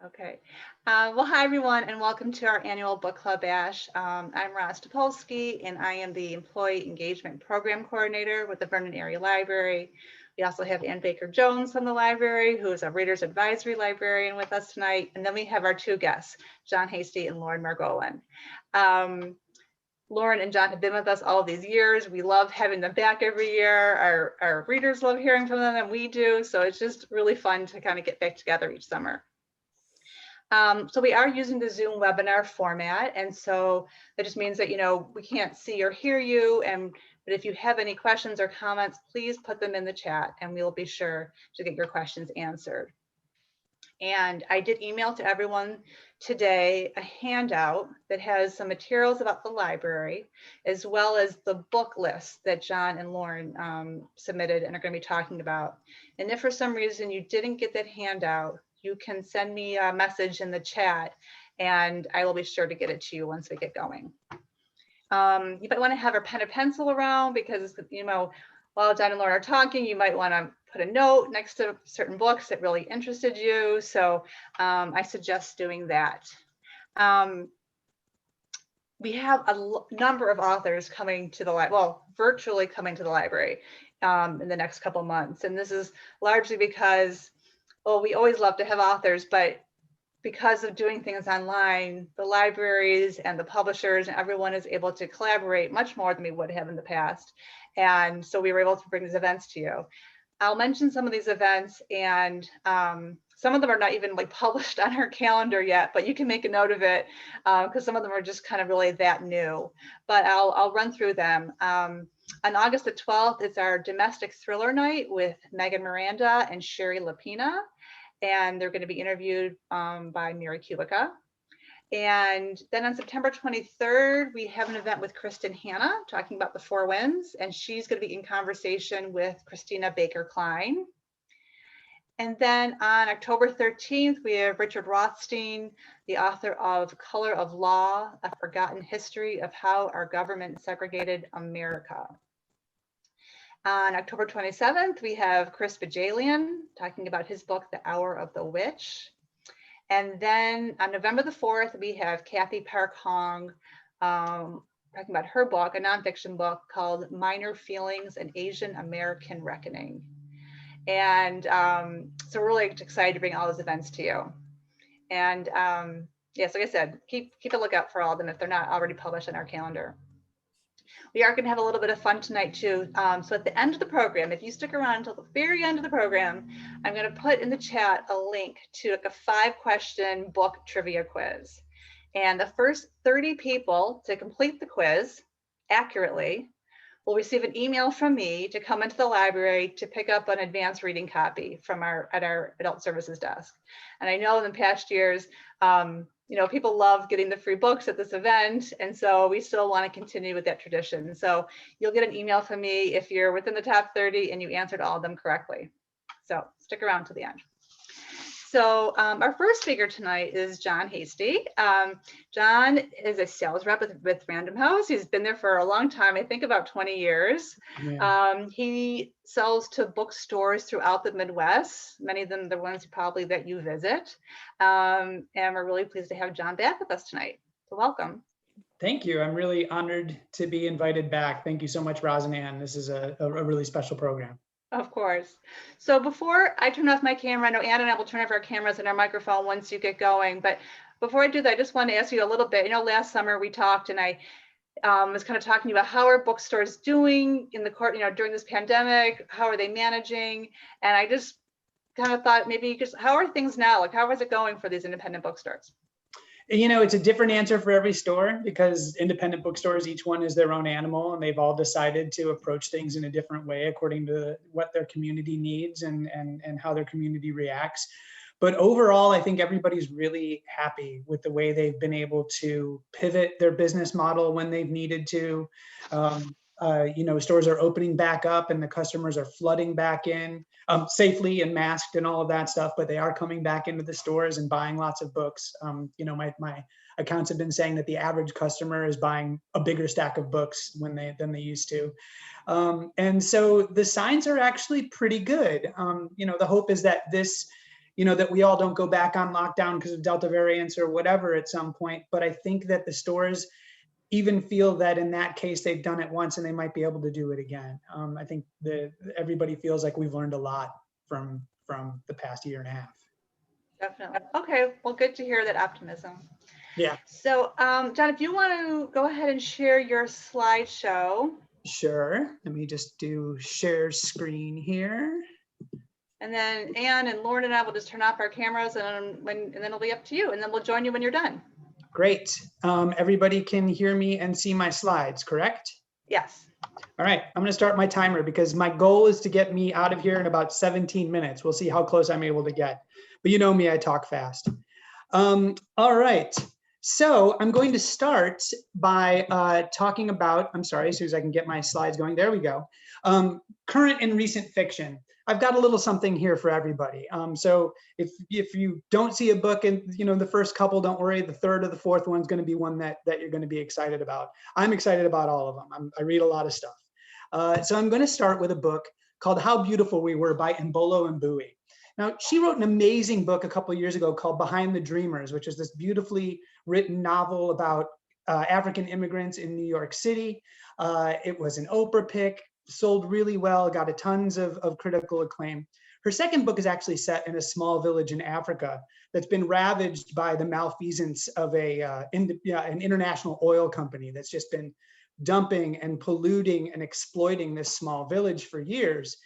Okay. Well, hi, everyone, and welcome to our annual book club bash. I'm Roz Topolsky, and I am the Employee Engagement Program Coordinator with the Vernon Area Library. We also have Ann Baker-Jones from the library, who is a Reader's Advisory Librarian with us tonight. And then we have our two guests, John Hasty and Lauren Margolin. Lauren and John have been with us all these years. We love having them back every year. Our readers love hearing from them, and we do. So it's just really fun to kind of get back together each summer. So we are using the Zoom webinar format, and so that just means that, we can't see or hear you, but if you have any questions or comments, please put them in the chat and we'll be sure to get your questions answered. And I did email to everyone today a handout that has some materials about the library, as well as the book list that John and Lauren submitted and are going to be talking about. And if for some reason you didn't get that handout, you can send me a message in the chat and I will be sure to get it to you once we get going. You might want to have a pen and pencil around because, while John and Lauren are talking, you might want to put a note next to certain books that really interested you. So I suggest doing that. We have a number of authors coming to the library, well, virtually coming to the library in the next couple months. And this is largely because, well, we always love to have authors, but because of doing things online, the libraries and the publishers and everyone is able to collaborate much more than we would have in the past. And so we were able to bring these events to you. I'll mention some of these events, and some of them are not even published on our calendar yet, but you can make a note of it because some of them are just kind of really that new. But I'll run through them. On August the 12th, it's our domestic thriller night with Megan Miranda and Sherry Lapina, and they're going to be interviewed by Mary Kubica. And then on September 23rd, we have an event with Kristen Hanna talking about the Four Winds, and she's going to be in conversation with Christina Baker-Klein. And then on October 13th, we have Richard Rothstein, the author of Color of Law, A Forgotten History of How Our Government Segregated America. On October 27th, we have Chris Bajalian talking about his book, The Hour of the Witch. And then on November the 4th, we have Kathy Park Hong talking about her book, a nonfiction book called Minor Feelings, An Asian American Reckoning. And so we're really excited to bring all those events to you. And yes, like I said, keep a lookout for all of them if they're not already published on our calendar. We are going to have a little bit of fun tonight too. So at the end of the program, if you stick around until the very end of the program, I'm going to put in the chat a link to a 5-question book trivia quiz. And the first 30 people to complete the quiz accurately will receive an email from me to come into the library to pick up an advanced reading copy from our adult services desk. And I know in the past years, people love getting the free books at this event. And so we still want to continue with that tradition. So you'll get an email from me if you're within the top 30 and you answered all of them correctly. So stick around to the end. So our first speaker tonight is John Hasty. John is a sales rep with Random House. He's been there for a long time, I think about 20 years. Yeah. He sells to bookstores throughout the Midwest, many of them the ones probably that you visit. And we're really pleased to have John back with us tonight. So welcome. Thank you. I'm really honored to be invited back. Thank you so much, Roz and Ann. This is a really special program. Of course. So before I turn off my camera, I know Ann and I will turn off our cameras and our microphone once you get going. But before I do that, I just want to ask you a little bit. Last summer we talked and I was kind of talking about how are bookstores doing in the court, during this pandemic, how are they managing? And I just kind of thought maybe just how are things now? How is it going for these independent bookstores? It's a different answer for every store because independent bookstores, each one is their own animal and they've all decided to approach things in a different way according to what their community needs and how their community reacts. But overall, I think everybody's really happy with the way they've been able to pivot their business model when they've needed to. Stores are opening back up and the customers are flooding back in safely and masked and all of that stuff, but they are coming back into the stores and buying lots of books. My accounts have been saying that the average customer is buying a bigger stack of books than they used to. And so the signs are actually pretty good. The hope is that this that we all don't go back on lockdown because of Delta variants or whatever at some point. But I think that the stores even feel that in that case, they've done it once and they might be able to do it again. I think that everybody feels like we've learned a lot from the past year and a half. Definitely. Okay, well, good to hear that optimism. Yeah. So, John, if you want to go ahead and share your slideshow. Sure. Let me just do share screen here. And then Anne and Lauren and I will just turn off our cameras, and then it'll be up to you. And then we'll join you when you're done. Great. Everybody can hear me and see my slides, correct? Yes. All right. I'm going to start my timer because my goal is to get me out of here in about 17 minutes. We'll see how close I'm able to get. But you know me, I talk fast. All right. So I'm going to start by talking about, I'm sorry, as soon as I can get my slides going, there we go. Current and recent fiction. I've got a little something here for everybody. So if you don't see a book in the first couple, don't worry. The third or the fourth one's going to be one that you're going to be excited about. I'm excited about all of them. I read a lot of stuff. So I'm going to start with a book called How Beautiful We Were by Mbolo Mbui. Now, she wrote an amazing book a couple of years ago called Behind the Dreamers, which is this beautifully written novel about African immigrants in New York City. It was an Oprah pick, sold really well, got tons of critical acclaim. Her second book is actually set in a small village in Africa that's been ravaged by the malfeasance of an international oil company that's just been dumping and polluting and exploiting this small village for years.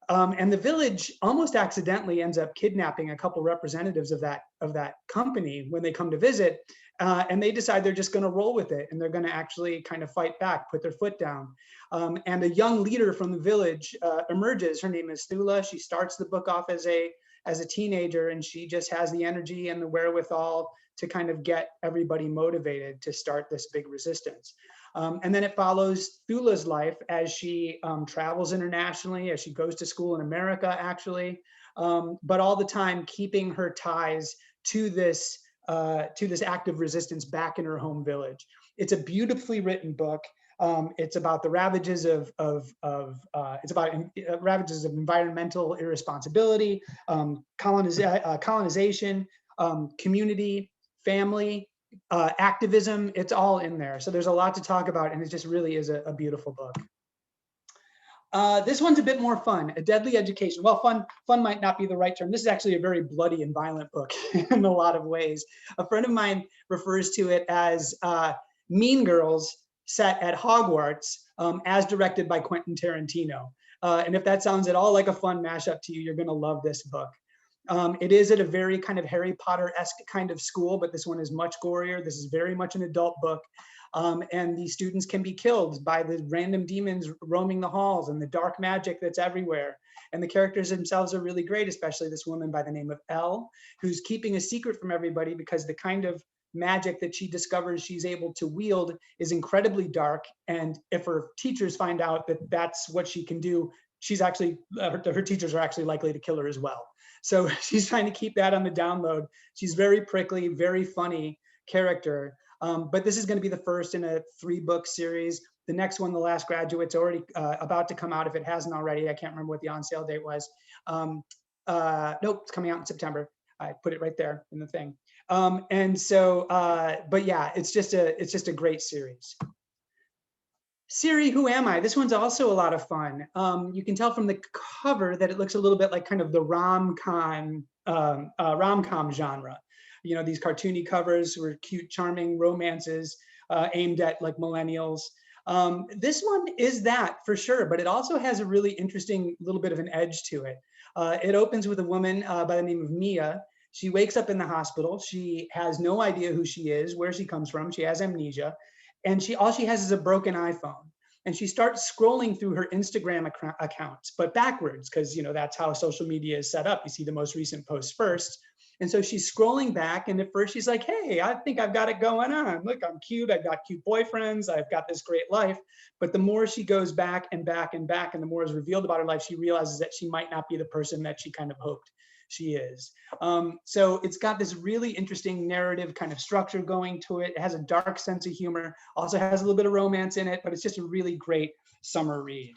And the village almost accidentally ends up kidnapping a couple representatives of that company when they come to visit, and they decide they're just going to roll with it and they're going to actually kind of fight back, put their foot down. And a young leader from the village emerges. Her name is Thula. She starts the book off as a teenager, and she just has the energy and the wherewithal to kind of get everybody motivated to start this big resistance. And then it follows Thula's life as she travels internationally, as she goes to school in America, actually, but all the time keeping her ties to this active resistance back in her home village. It's a beautifully written book. It's about the ravages of ravages of environmental irresponsibility, colonization, community, family, activism. It's all in there. So there's a lot to talk about, and it just really is a beautiful book. This one's a bit more fun, A Deadly Education. Well, fun might not be the right term. This is actually a very bloody and violent book in a lot of ways. A friend of mine refers to it as Mean Girls set at Hogwarts, as directed by Quentin Tarantino. And if that sounds at all like a fun mashup to you, you're going to love this book. It is at a very kind of Harry Potter-esque kind of school, but this one is much gorier. This is very much an adult book. And the students can be killed by the random demons roaming the halls and the dark magic that's everywhere. And the characters themselves are really great, especially this woman by the name of Elle, who's keeping a secret from everybody because the kind of magic that she discovers she's able to wield is incredibly dark. And if her teachers find out that that's what she can do, she's actually, her teachers are actually likely to kill her as well. So she's trying to keep that on the download. She's very prickly, very funny character. But this is going to be the first in a 3-book series. The next one, The Last Graduate's already about to come out if it hasn't already. I can't remember what the on sale date was. Nope, it's coming out in September. I put it right there in the thing. And so, but yeah, it's just a great series. Siri, Who Am I? This one's also a lot of fun. You can tell from the cover that it looks a little bit like kind of the rom-com genre. You know, these cartoony covers were cute, charming romances aimed at like millennials. This one is that for sure, but it also has a really interesting little bit of an edge to it. It opens with a woman by the name of Mia. She wakes up in the hospital. She has no idea who she is, where she comes from. She has amnesia. And all she has is a broken iPhone. And she starts scrolling through her Instagram accounts, but backwards, because that's how social media is set up. You see the most recent posts first. And so she's scrolling back, and at first she's like, hey, I think I've got it going on. Look, I'm cute. I've got cute boyfriends. I've got this great life. But the more she goes back and back and back, and the more is revealed about her life, she realizes that she might not be the person that she kind of hoped she is. So it's got this really interesting narrative kind of structure going to it. It has a dark sense of humor, also has a little bit of romance in it, but it's just a really great summer read.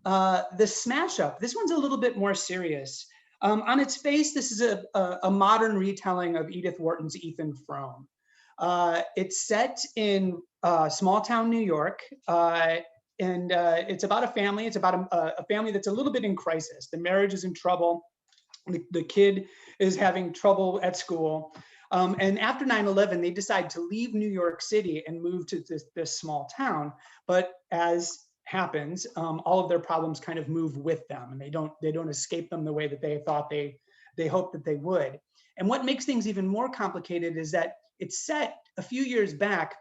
The Smash Up, this one's a little bit more serious. On its face, this is a modern retelling of Edith Wharton's Ethan Frome. It's set in small town New York, and it's about a family. It's about a family that's a little bit in crisis. The marriage is in trouble. The kid is having trouble at school. And after 9/11, they decide to leave New York City and move to this small town. But as happens, all of their problems kind of move with them, and they don't escape them the way that they thought they hoped that they would. And what makes things even more complicated is that it's set a few years back,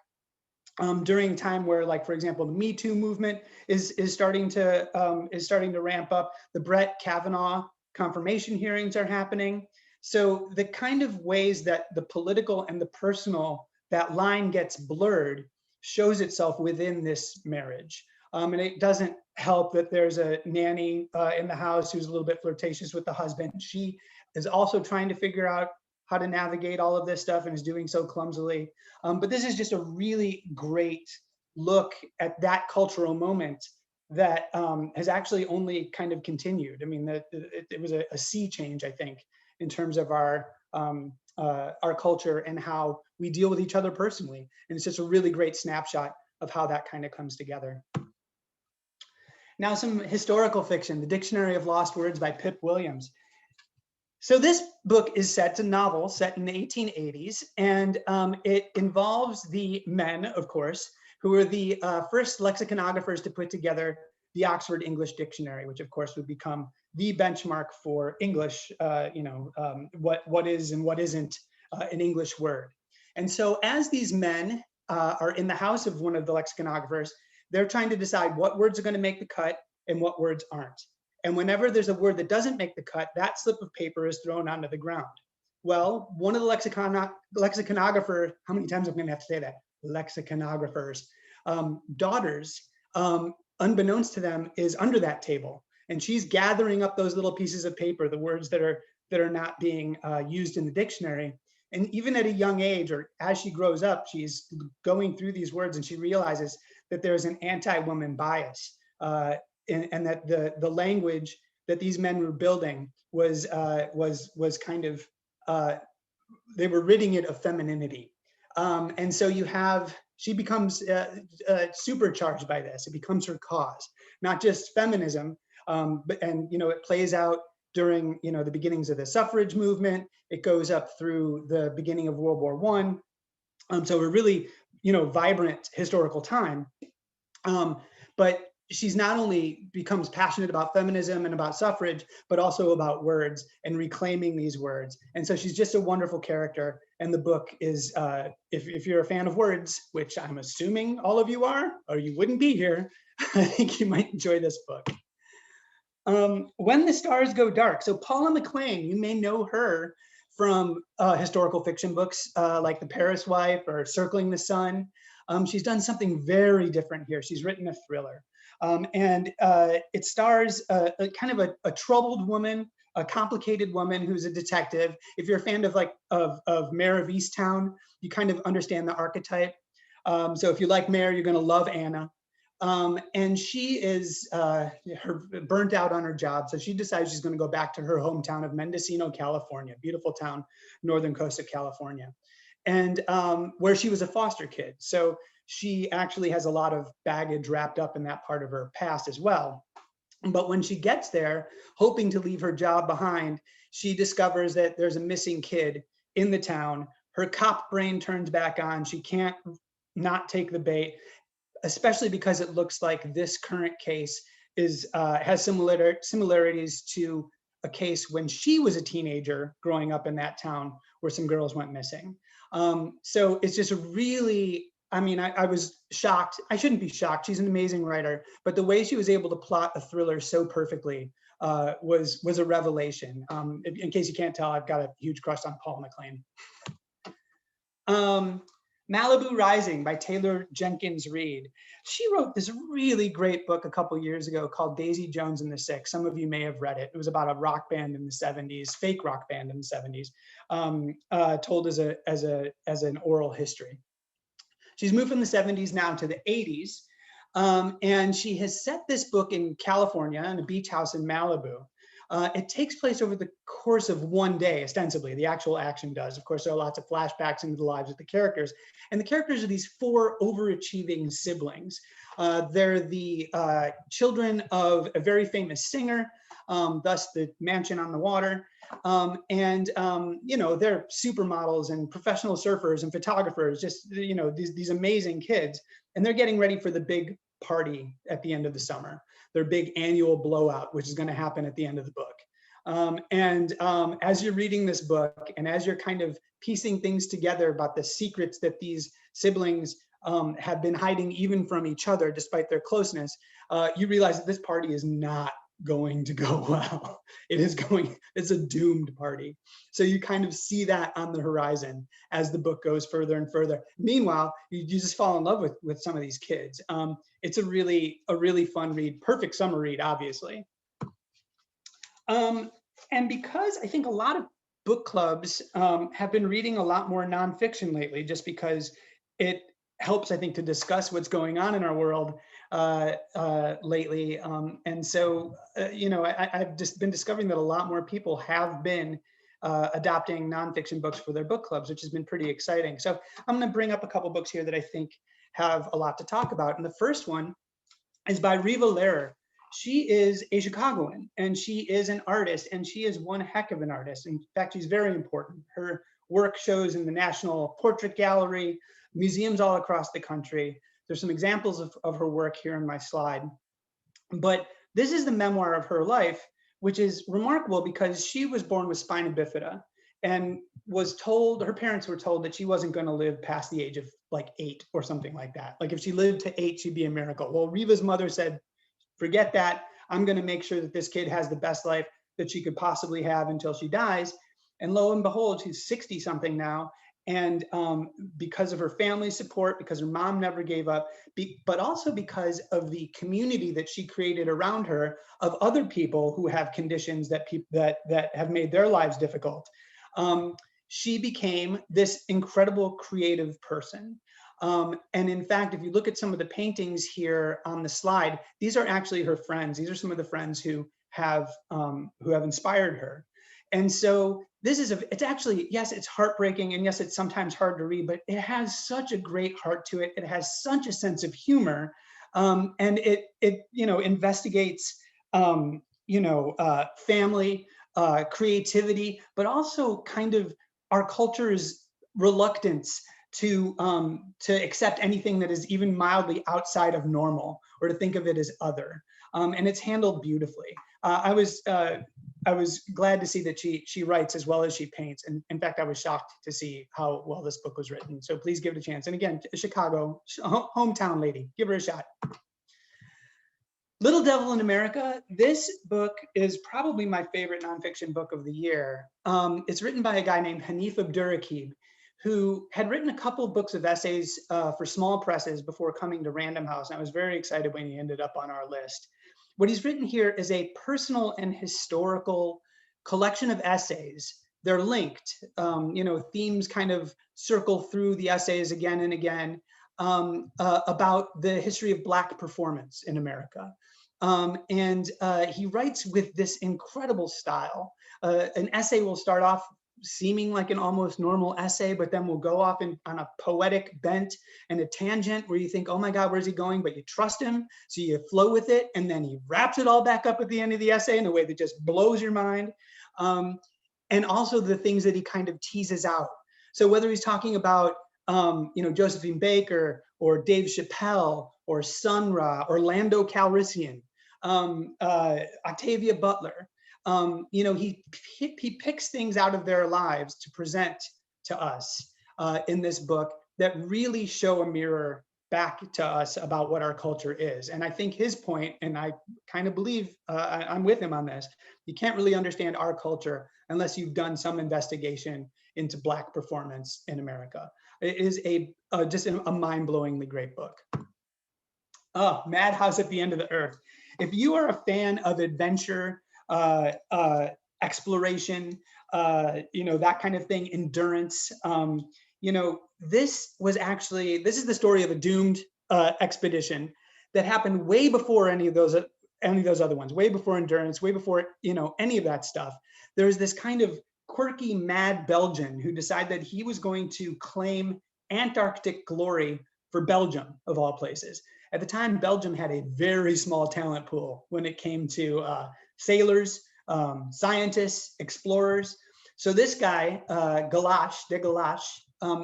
during a time where, like, for example, the Me Too movement is starting to ramp up. The Brett Kavanaugh confirmation hearings are happening. So the kind of ways that the political and the personal, that line gets blurred, shows itself within this marriage. And it doesn't help that there's a nanny in the house who's a little bit flirtatious with the husband. She is also trying to figure out how to navigate all of this stuff and is doing so clumsily. But this is just a really great look at that cultural moment that has actually only kind of continued. I mean, it was a sea change, I think, in terms of our culture and how we deal with each other personally. And it's just a really great snapshot of how that kind of comes together. Now, some historical fiction, The Dictionary of Lost Words by Pip Williams. So this book is set, it's a novel set in the 1880s, and it involves the men, of course, who were the first lexiconographers to put together the Oxford English Dictionary, which of course would become the benchmark for English, what is and what isn't an English word. And so as these men are in the house of one of the lexiconographers, they're trying to decide what words are going to make the cut and what words aren't. And whenever there's a word that doesn't make the cut, that slip of paper is thrown onto the ground. Well, one of the lexicographer, how many times am I going to have to say that? Lexiconographers, daughters, unbeknownst to them, is under that table. And she's gathering up those little pieces of paper, the words that are not being used in the dictionary. And even at a young age, or as she grows up, she's going through these words and she realizes that there's an anti-woman bias, and that the language that these men were building was kind of, they were ridding it of femininity. And so she becomes supercharged by this. It becomes her cause, not just feminism, but it plays out during the beginnings of the suffrage movement. It goes up through the beginning of World War I. So a really vibrant historical time. But she's not only becomes passionate about feminism and about suffrage, but also about words and reclaiming these words. And so she's just a wonderful character. And the book is, if you're a fan of words, which I'm assuming all of you are, or you wouldn't be here, I think you might enjoy this book. When the Stars Go Dark. So Paula McLean, you may know her from historical fiction books like The Paris Wife or Circling the Sun. She's done something very different here. She's written a thriller. And it stars a kind of a troubled woman, a complicated woman who's a detective. If you're a fan of Mare of Easttown, you kind of understand the archetype. So if you like Mare, you're going to love Anna. And she is burnt out on her job. So she decides she's going to go back to her hometown of Mendocino, California, beautiful town, northern coast of California, and where she was a foster kid. So she actually has a lot of baggage wrapped up in that part of her past as well. But when she gets there, hoping to leave her job behind, she discovers that there's a missing kid in the town. Her cop brain turns back on. She can't not take the bait, especially because it looks like this current case has similarities to a case when she was a teenager growing up in that town where some girls went missing. So it's just a really, I was shocked. I shouldn't be shocked. She's an amazing writer, but the way she was able to plot a thriller so perfectly was a revelation. In case you can't tell, I've got a huge crush on Paul McLean. Malibu Rising by Taylor Jenkins Reid. She wrote this really great book a couple years ago called Daisy Jones and the Six. Some of you may have read it. It was about a rock band in the 70s, fake rock band in the 70s, told as an oral history. She's moved from the 70s now to the 80s, and she has set this book in California in a beach house in Malibu. It takes place over the course of one day, ostensibly. The actual action does. Of course, there are lots of flashbacks into the lives of the characters. And the characters are these 4 overachieving siblings. They're the children of a very famous singer, thus the mansion on the water. You know, they're supermodels and professional surfers and photographers, just, you know, these amazing kids. And they're getting ready for the big party at the end of the summer, their big annual blowout, which is going to happen at the end of the book. As you're reading this book and as you're kind of piecing things together about the secrets that these siblings have been hiding even from each other, despite their closeness, you realize that this party is not going to go well. It's a doomed party. So you kind of see that on the horizon as the book goes further and further. Meanwhile, you just fall in love with some of these kids. It's a really fun read, perfect summer read, obviously. And because I think a lot of book clubs have been reading a lot more nonfiction lately, just because it helps, I think, to discuss what's going on in our world lately. And so, you know, I've just been discovering that a lot more people have been adopting nonfiction books for their book clubs, which has been pretty exciting. So I'm going to bring up a couple books here that I think have a lot to talk about. And the first one is by Riva Lehrer. She is a Chicagoan, and she is an artist, and she is one heck of an artist. In fact, she's very important. Her work shows in the National Portrait Gallery, museums all across the country. There's some examples of her work here on my slide. But this is the memoir of her life, which is remarkable because she was born with spina bifida and was told, her parents were told that she wasn't going to live past the age of like 8 or something like that. Like if she lived to 8, she'd be a miracle. Well, Riva's mother said, forget that. I'm going to make sure that this kid has the best life that she could possibly have until she dies. And lo and behold, she's 60 something now. And because of her family's support, because her mom never gave up, but also because of the community that she created around her of other people who have conditions that have made their lives difficult, she became this incredible creative person. And in fact, if you look at some of the paintings here on the slide, these are actually her friends. These are some of the friends who have inspired her. And so this is it's actually, yes, it's heartbreaking, and yes, it's sometimes hard to read, but it has such a great heart to it. It has such a sense of humor, and it you know, investigates family, creativity, but also kind of our culture's reluctance to accept anything that is even mildly outside of normal, or to think of it as other. And it's handled beautifully. I was glad to see that she writes as well as she paints. And in fact, I was shocked to see how well this book was written. So please give it a chance. And again, Chicago, hometown lady, give her a shot. Little Devil in America. This book is probably my favorite nonfiction book of the year. It's written by a guy named Hanif Abdurraqib, who had written a couple of books of essays for small presses before coming to Random House. And I was very excited when he ended up on our list. What he's written here is a personal and historical collection of essays. They're linked, themes kind of circle through the essays again and again about the history of Black performance in America. He writes with this incredible style. An essay will start off seeming like an almost normal essay, but then we'll go off on a poetic bent and a tangent where you think, oh my God, where's he going? But you trust him, so you flow with it, and then he wraps it all back up at the end of the essay in a way that just blows your mind. And also the things that he kind of teases out. So whether he's talking about Josephine Baker or Dave Chappelle or Sun Ra or Lando Calrissian, Octavia Butler, he picks things out of their lives to present to us in this book that really show a mirror back to us about what our culture is. And I think his point, and I kind of believe I'm with him on this, you can't really understand our culture unless you've done some investigation into Black performance in America. It is just a mind-blowingly great book. Madhouse at the End of the Earth. If you are a fan of adventure, exploration, that kind of thing, endurance, this is the story of a doomed expedition that happened way before any of those any of those other ones, way before Endurance, way before, any of that stuff. There's this kind of quirky, mad Belgian who decided that he was going to claim Antarctic glory for Belgium, of all places. At the time, Belgium had a very small talent pool when it came to sailors, scientists, explorers. So this guy, de Galache,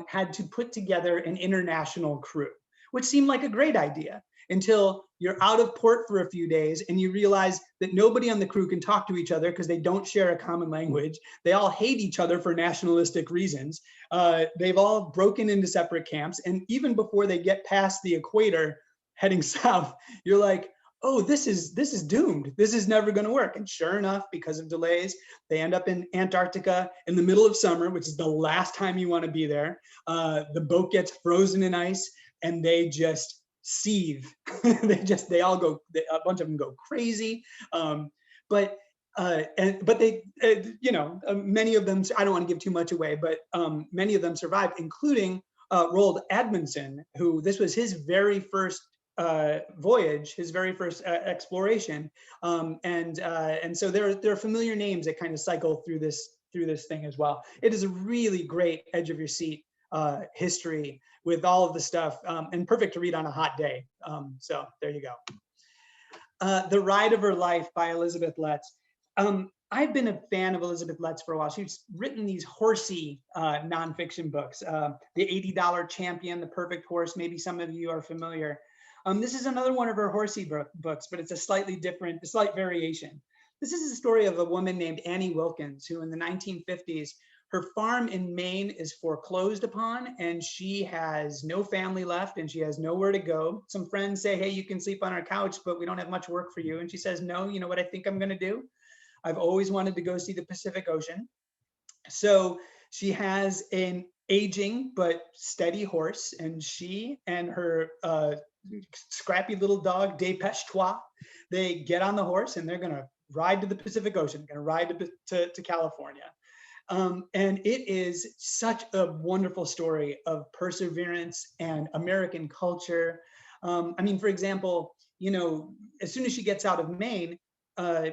had to put together an international crew, which seemed like a great idea until you're out of port for a few days and you realize that nobody on the crew can talk to each other because they don't share a common language. They all hate each other for nationalistic reasons. They've all broken into separate camps. And even before they get past the equator heading south, you're like, oh, this is doomed. This is never going to work. And sure enough, because of delays, they end up in Antarctica in the middle of summer, which is the last time you want to be there. The boat gets frozen in ice and they just seethe. they all go, a bunch of them go crazy. But they, many of them, I don't want to give too much away, but many of them survived, including Roald Amundsen, who this was his very first voyage, his very first exploration, and so there are familiar names that kind of cycle through this thing as well. It is a really great edge of your seat history with all of the stuff, and perfect to read on a hot day. So there you go. The Ride of Her Life by Elizabeth Letts. I've been a fan of Elizabeth Letts for a while. She's written these horsey nonfiction books. The $80 Champion, The Perfect Horse. Maybe some of you are familiar. This is another one of her horsey books, but it's a slight variation. This is the story of a woman named Annie Wilkins, who in the 1950s, her farm in Maine is foreclosed upon and she has no family left and she has nowhere to go. Some friends say, hey, you can sleep on our couch, but we don't have much work for you. And she says, no, you know what I think I'm gonna do? I've always wanted to go see the Pacific Ocean. So she has an aging but steady horse, and she and her scrappy little dog, Dépêche-toi, they get on the horse and they're gonna ride to the Pacific Ocean, gonna ride to California. And it is such a wonderful story of perseverance and American culture. I mean, for example, as soon as she gets out of Maine,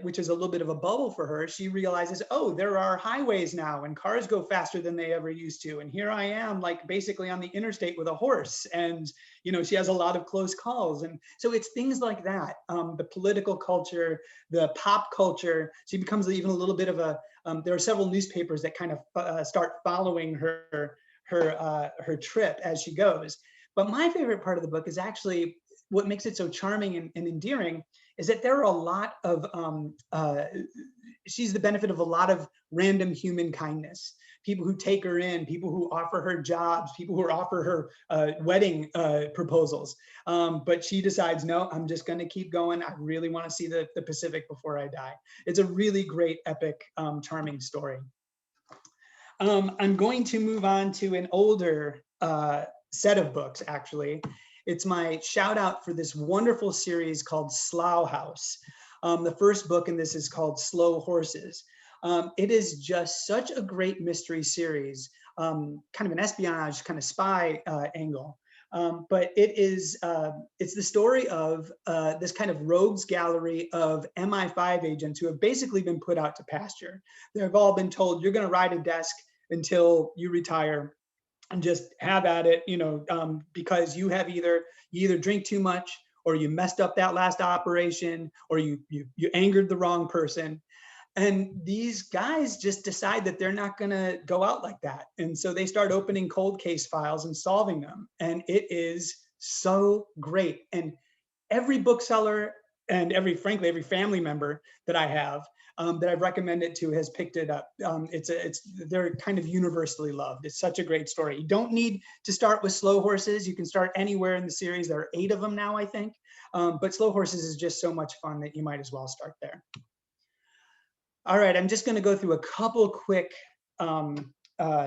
which is a little bit of a bubble for her, she realizes, oh, there are highways now and cars go faster than they ever used to. And here I am, like basically on the interstate with a horse. And, she has a lot of close calls. And so it's things like that, the political culture, the pop culture. She becomes even a little bit of a, there are several newspapers that kind of start following her trip as she goes. But my favorite part of the book is actually what makes it so charming and endearing is that there are a lot of, she's the benefit of a lot of random human kindness. People who take her in, people who offer her jobs, people who offer her wedding proposals. But she decides, no, I'm just gonna keep going. I really wanna see the Pacific before I die. It's a really great, epic, charming story. I'm going to move on to an older set of books, actually. It's my shout out for this wonderful series called Slough House. The first book in this is called Slow Horses. It is just such a great mystery series, kind of an espionage, kind of spy angle. But it's the story of this kind of rogues gallery of MI5 agents who have basically been put out to pasture. They've all been told, you're gonna ride a desk until you retire and just have at it, because you either drink too much or you messed up that last operation or you angered the wrong person. And these guys just decide that they're not gonna go out like that. And so they start opening cold case files and solving them. And it is so great. And every bookseller and frankly, every family member that I have that I've recommended to has picked it up. They're kind of universally loved. It's such a great story. You don't need to start with Slow Horses. You can start anywhere in the series. There are 8 of them now, I think. But Slow Horses is just so much fun that you might as well start there. All right, I'm just going to go through a couple quick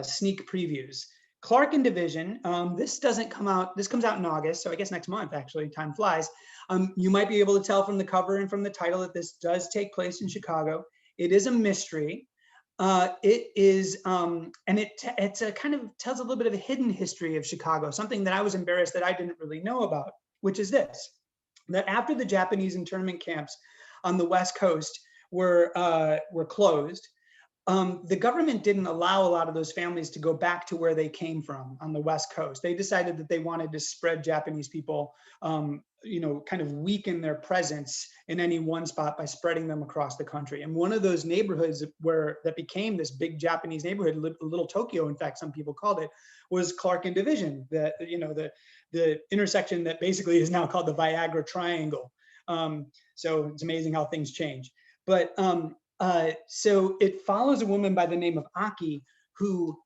sneak previews. Clark and Division, this comes out in August, so I guess next month, actually, time flies. You might be able to tell from the cover and from the title that this does take place in Chicago. It is a mystery. It is, and it's a kind of tells a little bit of a hidden history of Chicago, something that I was embarrassed that I didn't really know about, which is this, that after the Japanese internment camps on the West Coast were closed, the government didn't allow a lot of those families to go back to where they came from on the West Coast. They decided that they wanted to spread Japanese people, kind of weaken their presence in any one spot by spreading them across the country. And one of those neighborhoods that became this big Japanese neighborhood, Little Tokyo, in fact, some people called it, was Clark and Division, the intersection that basically is now called the Viagra Triangle. So it's amazing how things change. But so it follows a woman by the name of Aki, who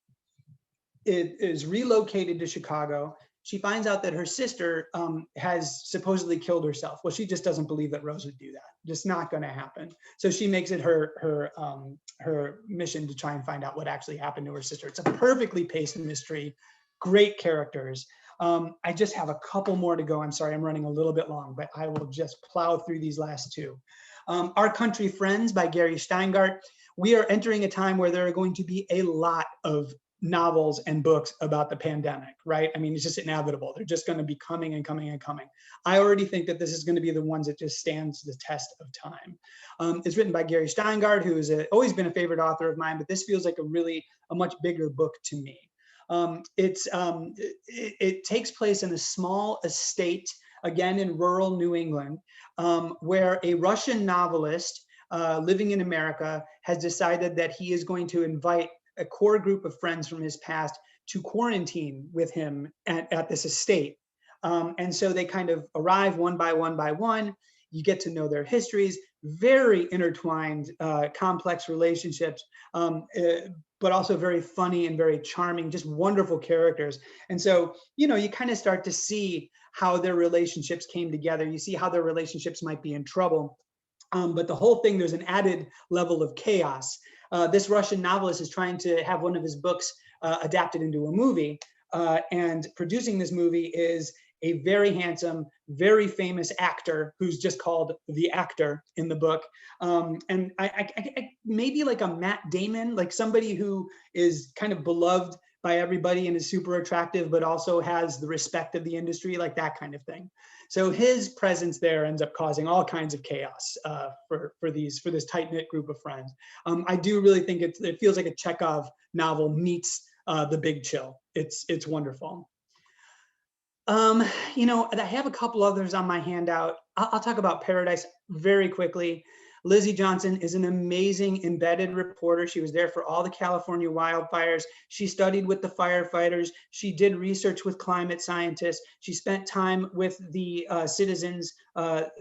is relocated to Chicago. She finds out that her sister has supposedly killed herself. Well, she just doesn't believe that Rose would do that. Just not going to happen. So she makes it her mission to try and find out what actually happened to her sister. It's a perfectly paced mystery, great characters. I just have a couple more to go. I'm sorry, I'm running a little bit long, but I will just plow through these last two. Our Country Friends by Gary Steingart. We are entering a time where there are going to be a lot of novels and books about the pandemic, right? I mean, it's just inevitable. They're just going to be coming and coming and coming. I already think that this is going to be the ones that just stands the test of time. It's written by Gary Steingart, who has always been a favorite author of mine, but this feels like a much bigger book to me. It takes place in a small estate, again in rural New England, where a Russian novelist living in America has decided that he is going to invite a core group of friends from his past to quarantine with him at this estate. And so they kind of arrive one by one by one. You get to know their histories, very intertwined, complex relationships, but also very funny and very charming, just wonderful characters. And so, you kind of start to see how their relationships came together. You see how their relationships might be in trouble. But the whole thing, there's an added level of chaos. This Russian novelist is trying to have one of his books adapted into a movie. And producing this movie is a very handsome, very famous actor who's just called the actor in the book. And I maybe like a Matt Damon, like somebody who is kind of beloved by everybody and is super attractive, but also has the respect of the industry, like that kind of thing. So his presence there ends up causing all kinds of chaos for this tight-knit group of friends. I do really think it feels like a Chekhov novel meets The Big Chill. It's wonderful. I have a couple others on my handout. I'll talk about Paradise very quickly. Lizzie Johnson is an amazing embedded reporter. She was there for all the California wildfires. She studied with the firefighters. She did research with climate scientists. She spent time with the citizens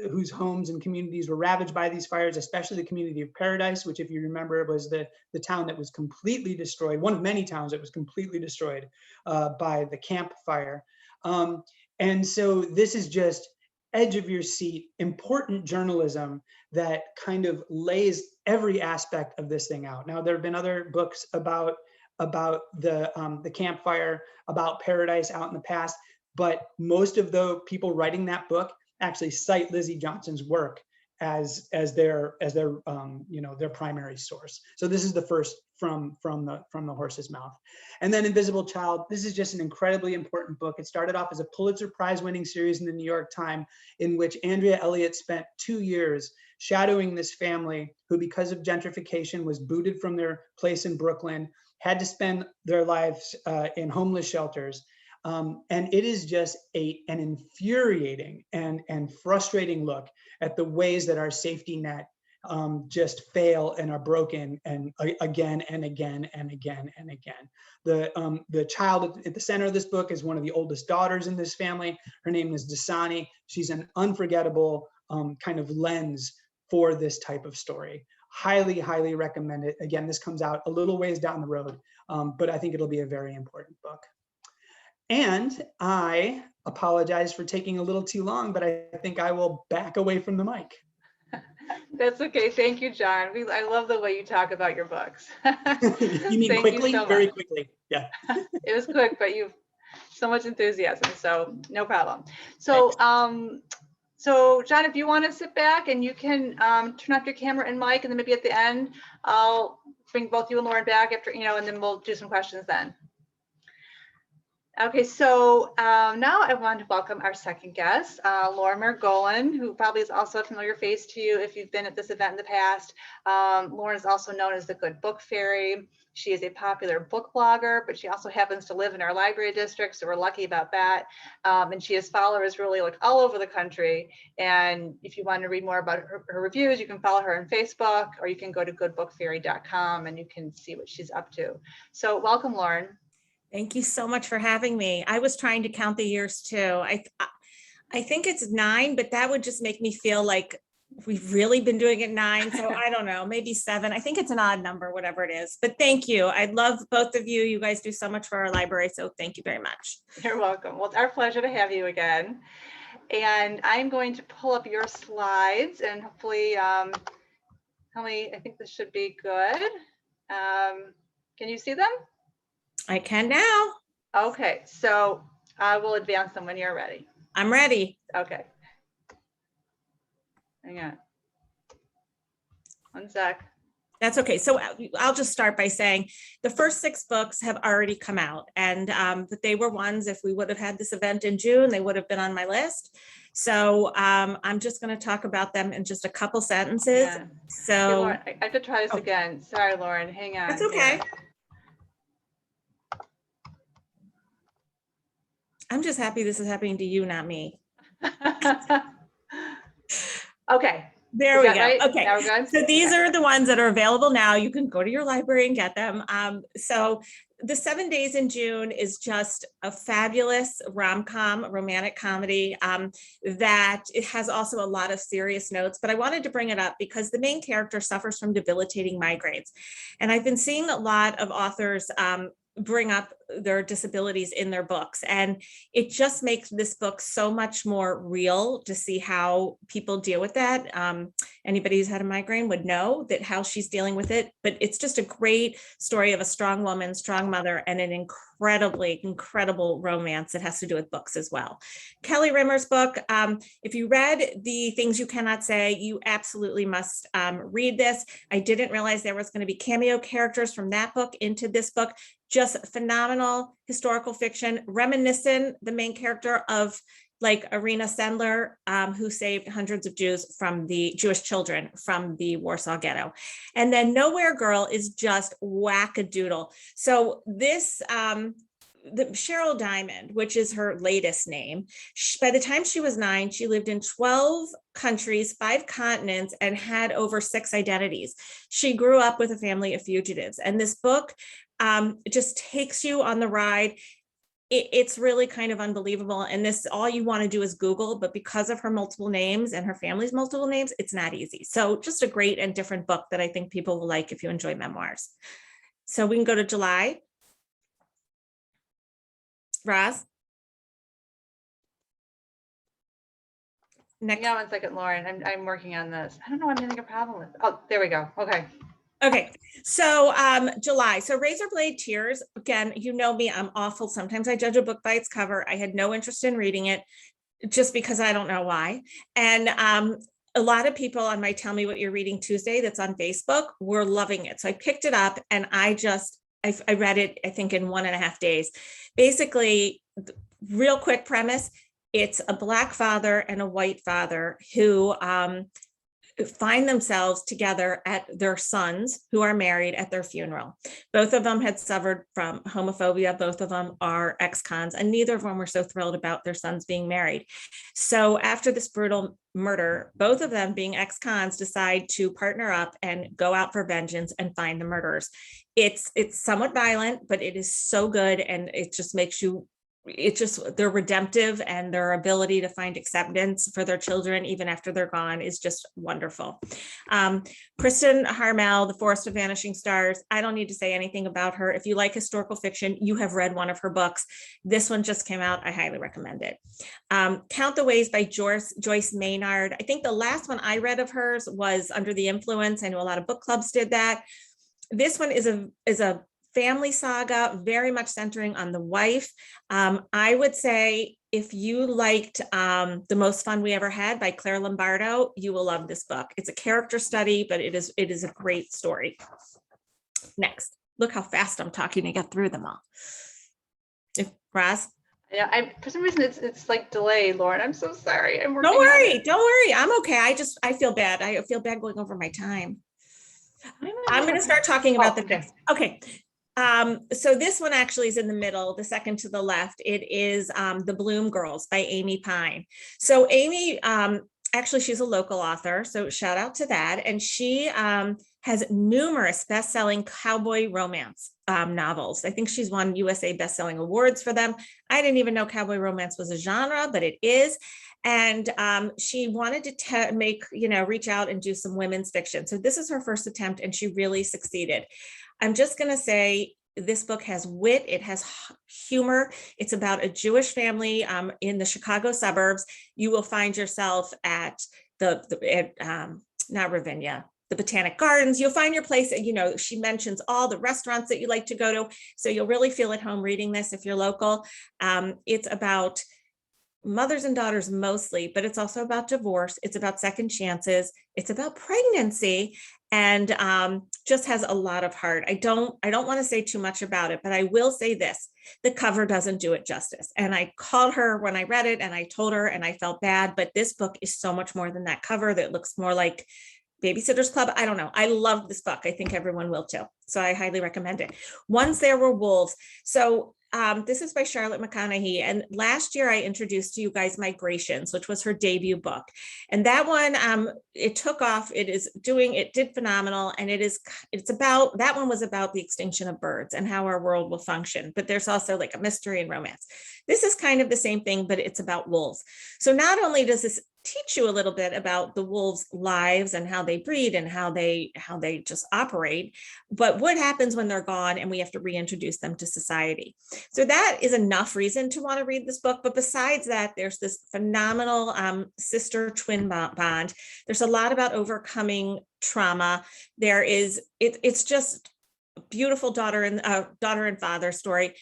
whose homes and communities were ravaged by these fires, especially the community of Paradise, which, if you remember, was the town that was completely destroyed, one of many towns that was completely destroyed by the Camp Fire. And so this is just edge of your seat, important journalism that kind of lays every aspect of this thing out. Now, there have been other books about the campfire, about Paradise out in the past, but most of the people writing that book actually cite Lizzie Johnson's work as their primary source. So this is the first from the horse's mouth. And then Invisible Child, this is just an incredibly important book. It started off as a Pulitzer Prize winning series in the New York Times, in which Andrea Elliott spent 2 years shadowing this family who, because of gentrification, was booted from their place in Brooklyn, had to spend their lives in homeless shelters. And it is just an infuriating and frustrating look at the ways that our safety net just fail and are broken, and again and again and again and again. The child at the center of this book is one of the oldest daughters in this family. Her name is Dasani. She's an unforgettable kind of lens for this type of story. Highly, highly recommend it. Again, this comes out a little ways down the road, but I think it'll be a very important book. And I apologize for taking a little too long, but I think I will back away from the mic. That's okay. Thank you, John. I love the way you talk about your books. You mean quickly? So very quickly. Yeah. It was quick, but you've so much enthusiasm, so no problem. So, so John, if you want to sit back and you can turn off your camera and mic, and then maybe at the end, I'll bring both you and Lauren back after, and then we'll do some questions then. Okay, so now I want to welcome our second guest, Laura Margolin, who probably is also a familiar face to you if you've been at this event in the past. Lauren is also known as the Good Book Fairy. She is a popular book blogger, but she also happens to live in our library district, so we're lucky about that. And she has followers really like all over the country. And if you want to read more about her reviews, you can follow her on Facebook, or you can go to goodbookfairy.com and you can see what she's up to. So welcome, Lauren. Thank you so much for having me. I was trying to count the years too. I think it's 9, but that would just make me feel like we've really been doing it 9. So I don't know, maybe 7. I think it's an odd number, whatever it is. But thank you. I love both of you. You guys do so much for our library. So thank you very much. You're welcome. Well, it's our pleasure to have you again. And I'm going to pull up your slides and hopefully, I think this should be good. Can you see them? I can now. Okay, so I will advance them when you're ready. I'm ready. Okay. Hang on. One sec. That's okay. So I'll just start by saying the first 6 books have already come out, and but they were ones, if we would have had this event in June, they would have been on my list. So I'm just going to talk about them in just a couple sentences. Yeah. So Hey, Lauren, I have to try this again. Sorry, Lauren. Hang on. That's okay. I'm just happy this is happening to you, not me. Okay. There we go. Right? Okay. Now we're good? So these are the ones that are available now. You can go to your library and get them. So the 7 Days in June is just a fabulous rom-com, romantic comedy that it has also a lot of serious notes, but I wanted to bring it up because the main character suffers from debilitating migraines. And I've been seeing a lot of authors bring up their disabilities in their books. And it just makes this book so much more real to see how people deal with that. Anybody who's had a migraine would know that how she's dealing with it, but it's just a great story of a strong woman, strong mother, and an incredible romance that has to do with books as well. Kelly Rimmer's book, if you read The Things You Cannot Say, you absolutely must read this. I didn't realize there was going to be cameo characters from that book into this book. Just phenomenal historical fiction, reminiscent, the main character of like Irina Sendler, who saved hundreds of Jews from the Jewish children from the Warsaw Ghetto. And then Nowhere Girl is just wackadoodle. So this, the Cheryl Diamond, which is her latest name, by the time she was 9, she lived in 12 countries, 5 continents, and had over 6 identities. She grew up with a family of fugitives. And this book just takes you on the ride. It's really kind of unbelievable. And this, all you want to do is Google, but because of her multiple names and her family's multiple names, it's not easy. So just a great and different book that I think people will like if you enjoy memoirs. So we can go to July. Roz? Next. Hang on 1 second, Lauren. I'm working on this. I don't know what I'm having a problem with. Oh, there we go. Okay. Okay, so July. So Razor Blade Tears, again, you know me, I'm awful. Sometimes I judge a book by its cover. I had no interest in reading it just because I don't know why. And a lot of people on my Tell Me What You're Reading Tuesday that's on Facebook were loving it. So I picked it up and I read it, I think, in 1.5 days. Basically, real quick premise, it's a Black father and a white father who find themselves together at their sons who are married at their funeral. Both of them had suffered from homophobia. Both of them are ex-cons, and neither of them were so thrilled about their sons being married. So after this brutal murder, both of them, being ex-cons, decide to partner up and go out for vengeance and find the murderers. It's somewhat violent, but it is so good, and it just makes you, they're redemptive, and their ability to find acceptance for their children even after they're gone is just wonderful. Kristen Harmel, The Forest of Vanishing Stars, I don't need to say anything about her. If you like historical fiction, you have read one of her books. This one just came out. I highly recommend it. Count the Ways by Joyce Maynard. I think the last one I read of hers was Under the Influence. I know a lot of book clubs did that. This one is a family saga, very much centering on the wife. I would say if you liked The Most Fun We Ever Had by Claire Lombardo, you will love this book. It's a character study, but it is a great story. Next, look how fast I'm talking to get through them all. If Roz? Yeah, for some reason it's like delayed, Lauren. I'm so sorry. I'm working Don't on worry, it. don't worry. I'm okay. I feel bad. I feel bad going over my time. I'm going to start talking about the next. Okay. So this one actually is in the middle, the second to the left. It is The Bloom Girls by Amy Pine. So Amy, actually, she's a local author, so shout out to that. And she has numerous best-selling cowboy romance novels. I think she's won USA Best-Selling Awards for them. I didn't even know cowboy romance was a genre, but it is. And she wanted to reach out and do some women's fiction. So this is her first attempt, and she really succeeded. I'm just going to say this book has wit. It has humor. It's about a Jewish family in the Chicago suburbs. You will find yourself at not Ravinia, the Botanic Gardens. You'll find your place. She mentions all the restaurants that you like to go to. So you'll really feel at home reading this if you're local. It's about mothers and daughters mostly, but it's also about divorce. It's about second chances. It's about pregnancy, and just has a lot of heart. I don't want to say too much about it, but I will say this: the cover doesn't do it justice. And I called her when I read it, and I told her, and I felt bad, but this book is so much more than that cover that looks more like Babysitter's Club. I don't know. I loved this book. I think everyone will too. So I highly recommend it. Once There Were Wolves. So this is by Charlotte Mcconaughey. And last year I introduced to you guys Migrations, which was her debut book. And that one, it took off. It did phenomenal. And that one was about the extinction of birds and how our world will function. But there's also like a mystery and romance. This is kind of the same thing, but it's about wolves. So not only does this teach you a little bit about the wolves' lives and how they breed and how they just operate, but what happens when they're gone and we have to reintroduce them to society. So that is enough reason to want to read this book. But besides that, there's this phenomenal sister twin bond. There's a lot about overcoming trauma. It's just a beautiful daughter and father story.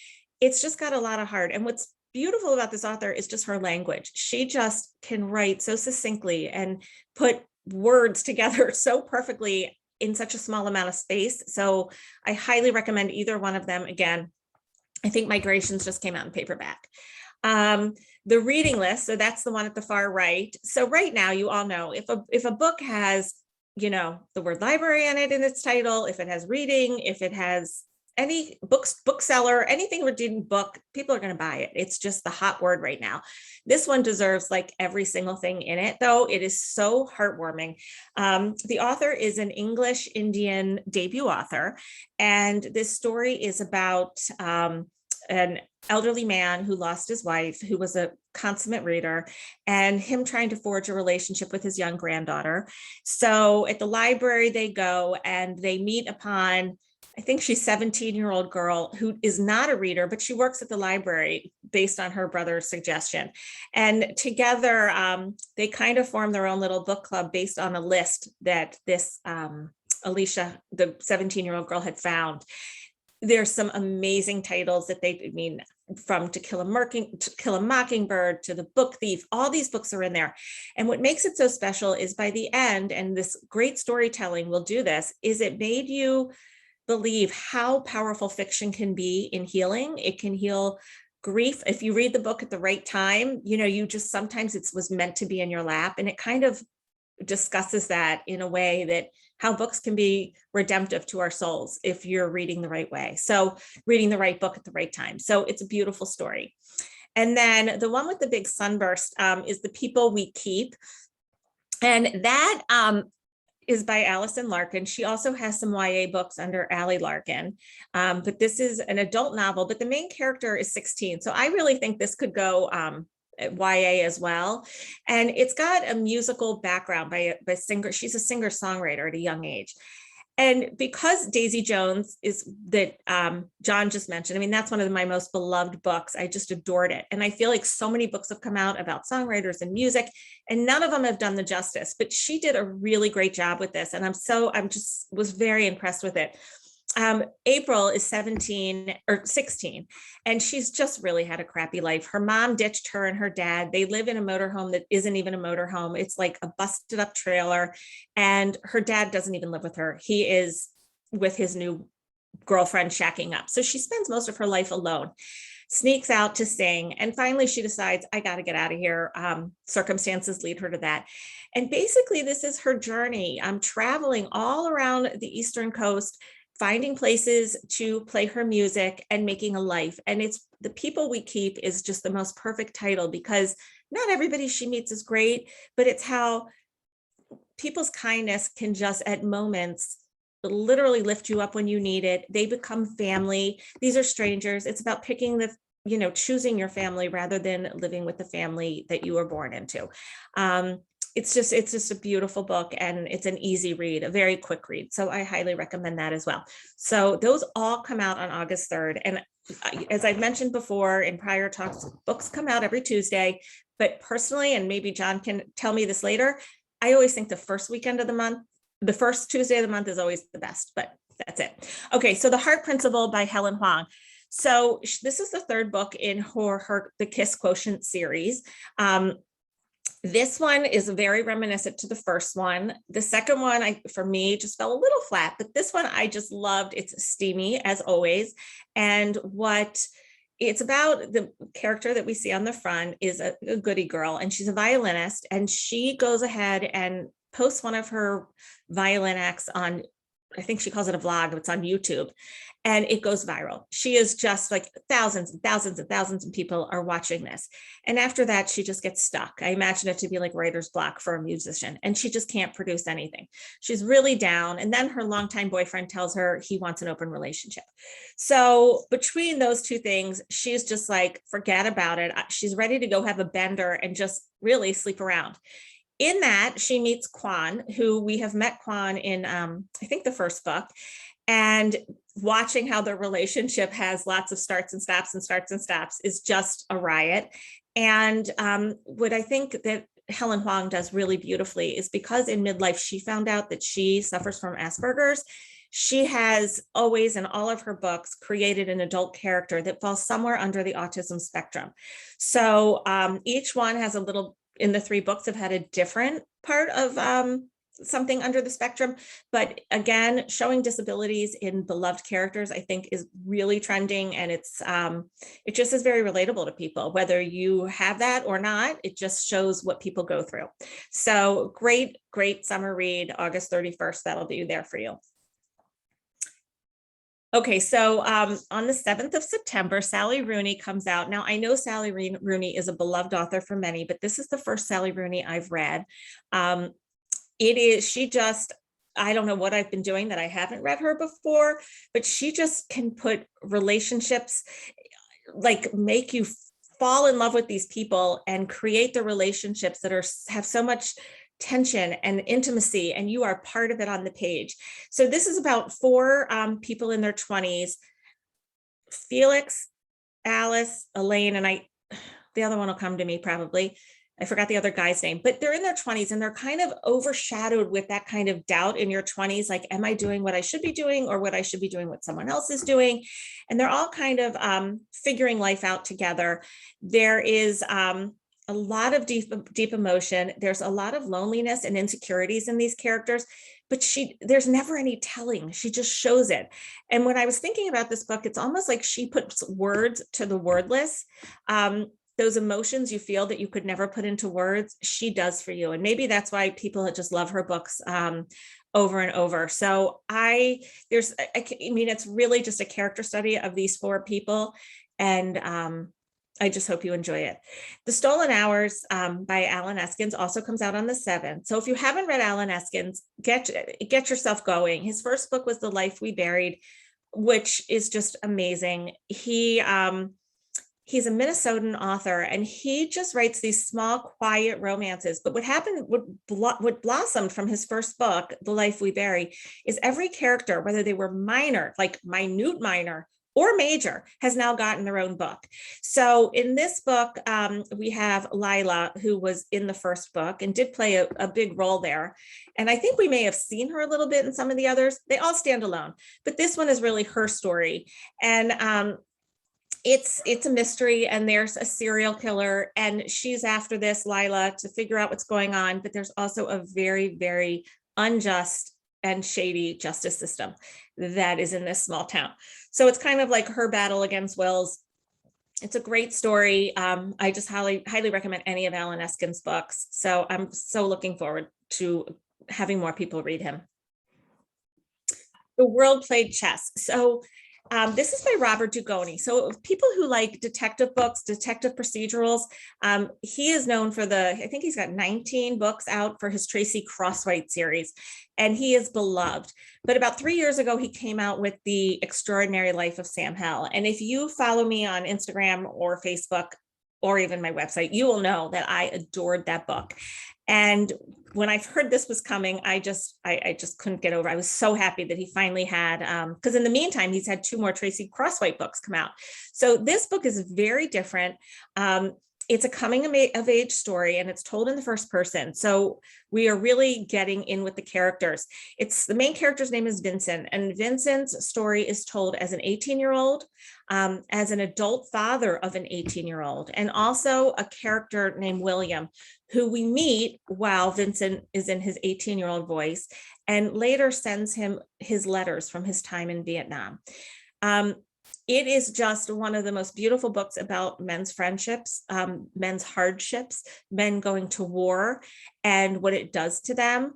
It's just got a lot of heart. And what's beautiful about this author is just her language. She just can write so succinctly and put words together so perfectly in such a small amount of space. So I highly recommend either one of them. Again, I think Migrations just came out in paperback. The reading list, so that's the one at the far right. So right now, you all know if a book has, the word library in its title, if it has reading, if it has any bookseller, anything reading book, people are going to buy it. It's just the hot word right now. This one deserves like every single thing in it, though. It is so heartwarming. The author is an English Indian debut author, and this story is about an elderly man who lost his wife, who was a consummate reader, and him trying to forge a relationship with his young granddaughter. So at the library they go, and they meet upon, I think she's a 17-year-old girl who is not a reader, but she works at the library based on her brother's suggestion. And together, they kind of form their own little book club based on a list that this Alicia, the 17-year-old girl, had found. There's some amazing titles from To Kill a Mockingbird to The Book Thief. All these books are in there. And what makes it so special is by the end, and this great storytelling will do this, is it made you believe how powerful fiction can be in healing. It can heal grief. If you read the book at the right time, you just, sometimes it was meant to be in your lap. And it kind of discusses that in a way that how books can be redemptive to our souls if you're reading the right way. So reading the right book at the right time. So it's a beautiful story. And then the one with the big sunburst is The People We Keep. And that is by Allison Larkin. She also has some YA books under Allie Larkin, but this is an adult novel, but the main character is 16. So I really think this could go YA as well. And it's got a musical background by singer. She's a singer-songwriter at a young age. And because Daisy Jones is that John just mentioned, that's one of my most beloved books. I just adored it. And I feel like so many books have come out about songwriters and music, and none of them have done the justice, but she did a really great job with this. And was very impressed with it. April is 17 or 16, and she's just really had a crappy life. Her mom ditched her and her dad. They live in a motorhome that isn't even a motorhome. It's like a busted up trailer, and her dad doesn't even live with her. He is with his new girlfriend shacking up. So she spends most of her life alone. sneaks out to sing. And finally she decides, I got to get out of here. Circumstances lead her to that. And basically this is her journey. I'm traveling all around the Eastern Coast, finding places to play her music and making a life. And it's The People We Keep is just the most perfect title, because not everybody she meets is great, but it's how people's kindness can just at moments literally lift you up when you need it. They become family. These are strangers. It's about picking the, choosing your family rather than living with the family that you were born into. It's just a beautiful book, and it's an easy read, a very quick read. So I highly recommend that as well. So those all come out on August 3rd. And as I've mentioned before in prior talks, books come out every Tuesday, but personally, and maybe John can tell me this later, I always think the first weekend of the month, the first Tuesday of the month is always the best, but that's it. Okay, so The Heart Principle by Helen Hwang. So this is the third book in her The Kiss Quotient series. This one is very reminiscent to the first one. The second one, for me, just fell a little flat, but this one I just loved. It's steamy as always. And what it's about, the character that we see on the front is a goody girl, and she's a violinist, and she goes ahead and posts one of her violin acts on, I think she calls it a vlog, it's on YouTube, and it goes viral. She is just like thousands and thousands and thousands of people are watching this. And after that, she just gets stuck. I imagine it to be like writer's block for a musician, and she just can't produce anything. She's really down. And then her longtime boyfriend tells her he wants an open relationship. So between those two things, she's just like, forget about it. She's ready to go have a bender and just really sleep around. In that, she meets Kwan, who we have met Kwan in, I think, the first book, and watching how their relationship has lots of starts and stops and starts and stops is just a riot. And what I think that Helen Hwang does really beautifully is, because in midlife, she found out that she suffers from Asperger's. She has always, in all of her books, created an adult character that falls somewhere under the autism spectrum. So each one has a little, in the three books, have had a different part of something under the spectrum. But again, showing disabilities in beloved characters, I think, is really trending. And it just is very relatable to people, whether you have that or not. It just shows what people go through. So great, great summer read, August 31st. That'll be there for you. Okay, so on the 7th of September, Sally Rooney comes out. Now, I know Sally Rooney is a beloved author for many, but this is the first Sally Rooney I've read. I don't know what I've been doing that I haven't read her before, but she just can put relationships, like make you fall in love with these people and create the relationships that have so much tension and intimacy, and you are part of it on the page. So this is about four people in their 20s, Felix, Alice, Elaine, and the other one will come to me probably. I forgot the other guy's name, but they're in their 20s and they're kind of overshadowed with that kind of doubt in your 20s. Like, am I doing what I should be doing, or what I should be doing what someone else is doing? And they're all kind of figuring life out together. There is a lot of deep emotion. There's a lot of loneliness and insecurities in these characters, but there's never any telling. She just shows it. And when I was thinking about this book, it's almost like she puts words to the wordless. Those emotions you feel that you could never put into words, she does for you. And maybe that's why people just love her books over and over. So it's really just a character study of these four people. And I just hope you enjoy it. The Stolen Hours by Alan Eskins also comes out on the 7th. So if you haven't read Alan Eskins, get yourself going. His first book was The Life We Buried, which is just amazing. He's a Minnesotan author, and he just writes these small, quiet romances. But what blossomed from his first book, The Life We Bury, is every character, whether they were minor, like minute minor, or major, has now gotten their own book. So in this book, we have Lila, who was in the first book and did play a big role there. And I think we may have seen her a little bit in some of the others. They all stand alone, but this one is really her story. And it's a mystery, and there's a serial killer, and she's after this, Lila, to figure out what's going on. But there's also a very, very unjust and shady justice system that is in this small town. So it's kind of like her battle against Will's It's a great story. I just highly recommend any of Alan Eskin's books. So I'm so looking forward to having more people read him. The World Played Chess. So this is by Robert Dugoni. So people who like detective books, detective procedurals, he is known for I think he's got 19 books out for his Tracy Crosswhite series, and he is beloved. But about 3 years ago, he came out with The Extraordinary Life of Sam Hell. And if you follow me on Instagram or Facebook, or even my website, you will know that I adored that book. And when I heard this was coming, I just couldn't get over it. I was so happy that he finally had, because in the meantime, he's had 2 more Tracy Crosswhite books come out. So this book is very different. It's a coming of age story, and it's told in the first person. So we are really getting in with the characters. The main character's name is Vincent, and Vincent's story is told as an 18-year-old, as an adult father of an 18-year-old, and also a character named William, who we meet while Vincent is in his 18-year-old voice, and later sends him his letters from his time in Vietnam. It is just one of the most beautiful books about men's friendships, men's hardships, men going to war, and what it does to them.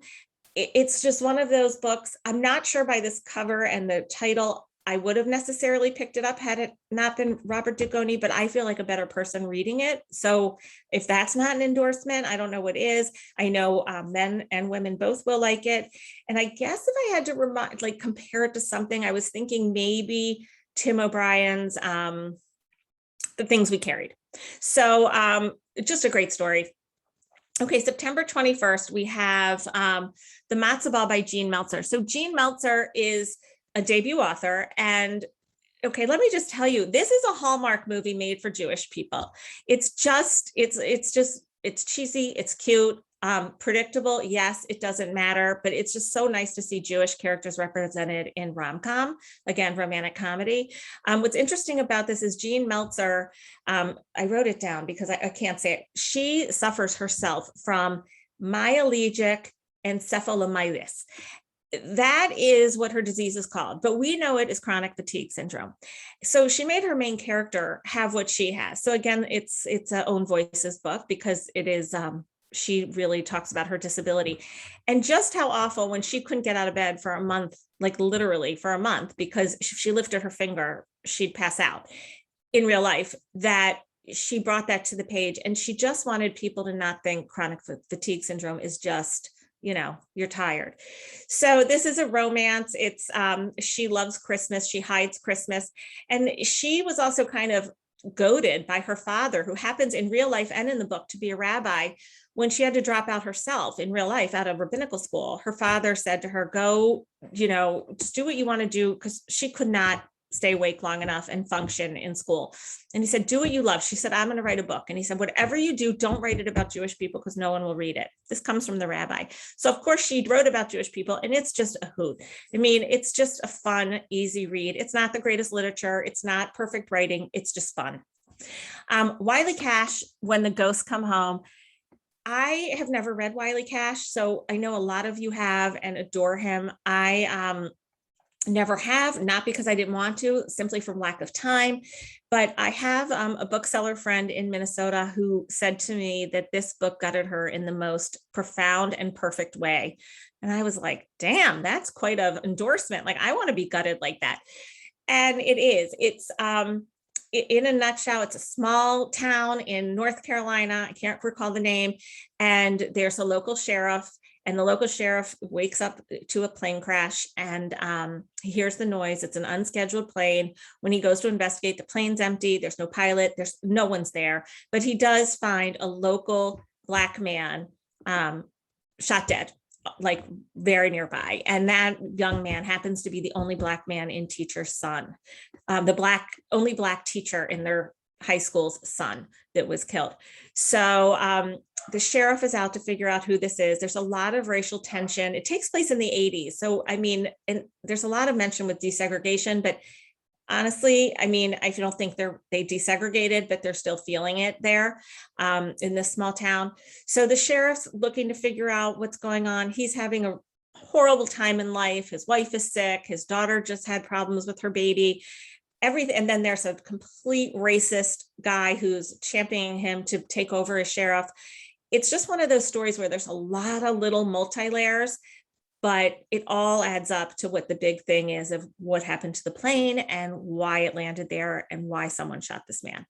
It's just one of those books. I'm not sure by this cover and the title, I would have necessarily picked it up had it not been Robert Dugoni, but I feel like a better person reading it. So if that's not an endorsement, I don't know what is. I know men and women both will like it. And I guess if I had to compare it to something, I was thinking maybe Tim O'Brien's The Things We Carried. So just a great story. Okay, September 21st, we have The Matzo Ball by Jean Meltzer. So Jean Meltzer is a debut author, and okay, let me just tell you, this is a Hallmark movie made for Jewish people. It's cheesy, it's cute, predictable. Yes, it doesn't matter, but it's just so nice to see Jewish characters represented in rom-com, again, romantic comedy. What's interesting about this is Jean Meltzer, I wrote it down because I can't say it. She suffers herself from myalgic encephalomyelitis. That is what her disease is called, but we know it as chronic fatigue syndrome. So she made her main character have what she has. So again, it's a Own Voices book because it is, she really talks about her disability and just how awful when she couldn't get out of bed for a month, like literally for a month, because if she lifted her finger, she'd pass out in real life, that she brought that to the page. And she just wanted people to not think chronic fatigue syndrome is just, you're tired. So this is a romance. It's she loves Christmas. She hides Christmas. And she was also kind of goaded by her father, who happens in real life and in the book to be a rabbi. When she had to drop out herself in real life out of rabbinical school, her father said to her, go, just do what you want to do, because she could not stay awake long enough and function in school. And he said, do what you love. She said, I'm going to write a book. And he said, whatever you do, don't write it about Jewish people because no one will read it. This comes from the rabbi. So of course she wrote about Jewish people, and it's just a hoot. I mean, it's just a fun, easy read. It's not the greatest literature. It's not perfect writing. It's just fun. Wiley Cash, When the Ghosts Come Home. I have never read Wiley Cash, so I know a lot of you have and adore him. I never have, not because I didn't want to, simply from lack of time. But I have a bookseller friend in Minnesota who said to me that this book gutted her in the most profound and perfect way. And I was like, damn, that's quite an endorsement. Like, I want to be gutted like that. And it is. It's in a nutshell, it's a small town in North Carolina. I can't recall the name. And there's a local sheriff. And the local sheriff wakes up to a plane crash, and he hears the noise. It's an unscheduled plane. When he goes to investigate, the plane's empty. There's no pilot. There's no one's there. But he does find a local Black man shot dead, like very nearby. And that young man happens to be the only Black man in teacher's son, only Black teacher in their high school's son that was killed. So the sheriff is out to figure out who this is. There's a lot of racial tension. It takes place in the 80s. So, I mean, and there's a lot of mention with desegregation, but honestly, I mean, I don't think they desegregated, but they're still feeling it there in this small town. So the sheriff's looking to figure out what's going on. He's having a horrible time in life. His wife is sick. His daughter just had problems with her baby. everything. And then there's a complete racist guy who's championing him to take over as sheriff. It's just one of those stories where there's a lot of little multi-layers, but it all adds up to what the big thing is of what happened to the plane and why it landed there and why someone shot this man.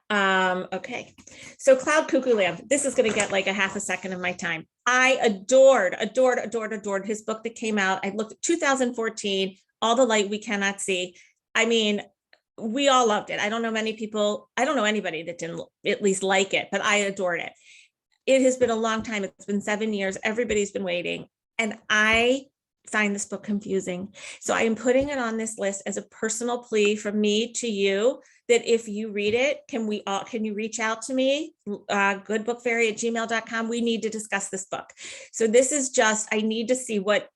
Okay, so Cloud Cuckoo Land. This is going to get like a half a second of my time. I adored his book that came out. I looked at 2014, All the Light We Cannot See. I mean, we all loved it. I don't know many people, I don't know anybody that didn't at least like it, but I adored it. It has been a long time. It's been 7 years. Everybody's been waiting. And I find this book confusing. So I am putting it on this list as a personal plea from me to you, that if you read it, can you reach out to me, goodbookfairy@gmail.com. We need to discuss this book. So this is just, I need to see what,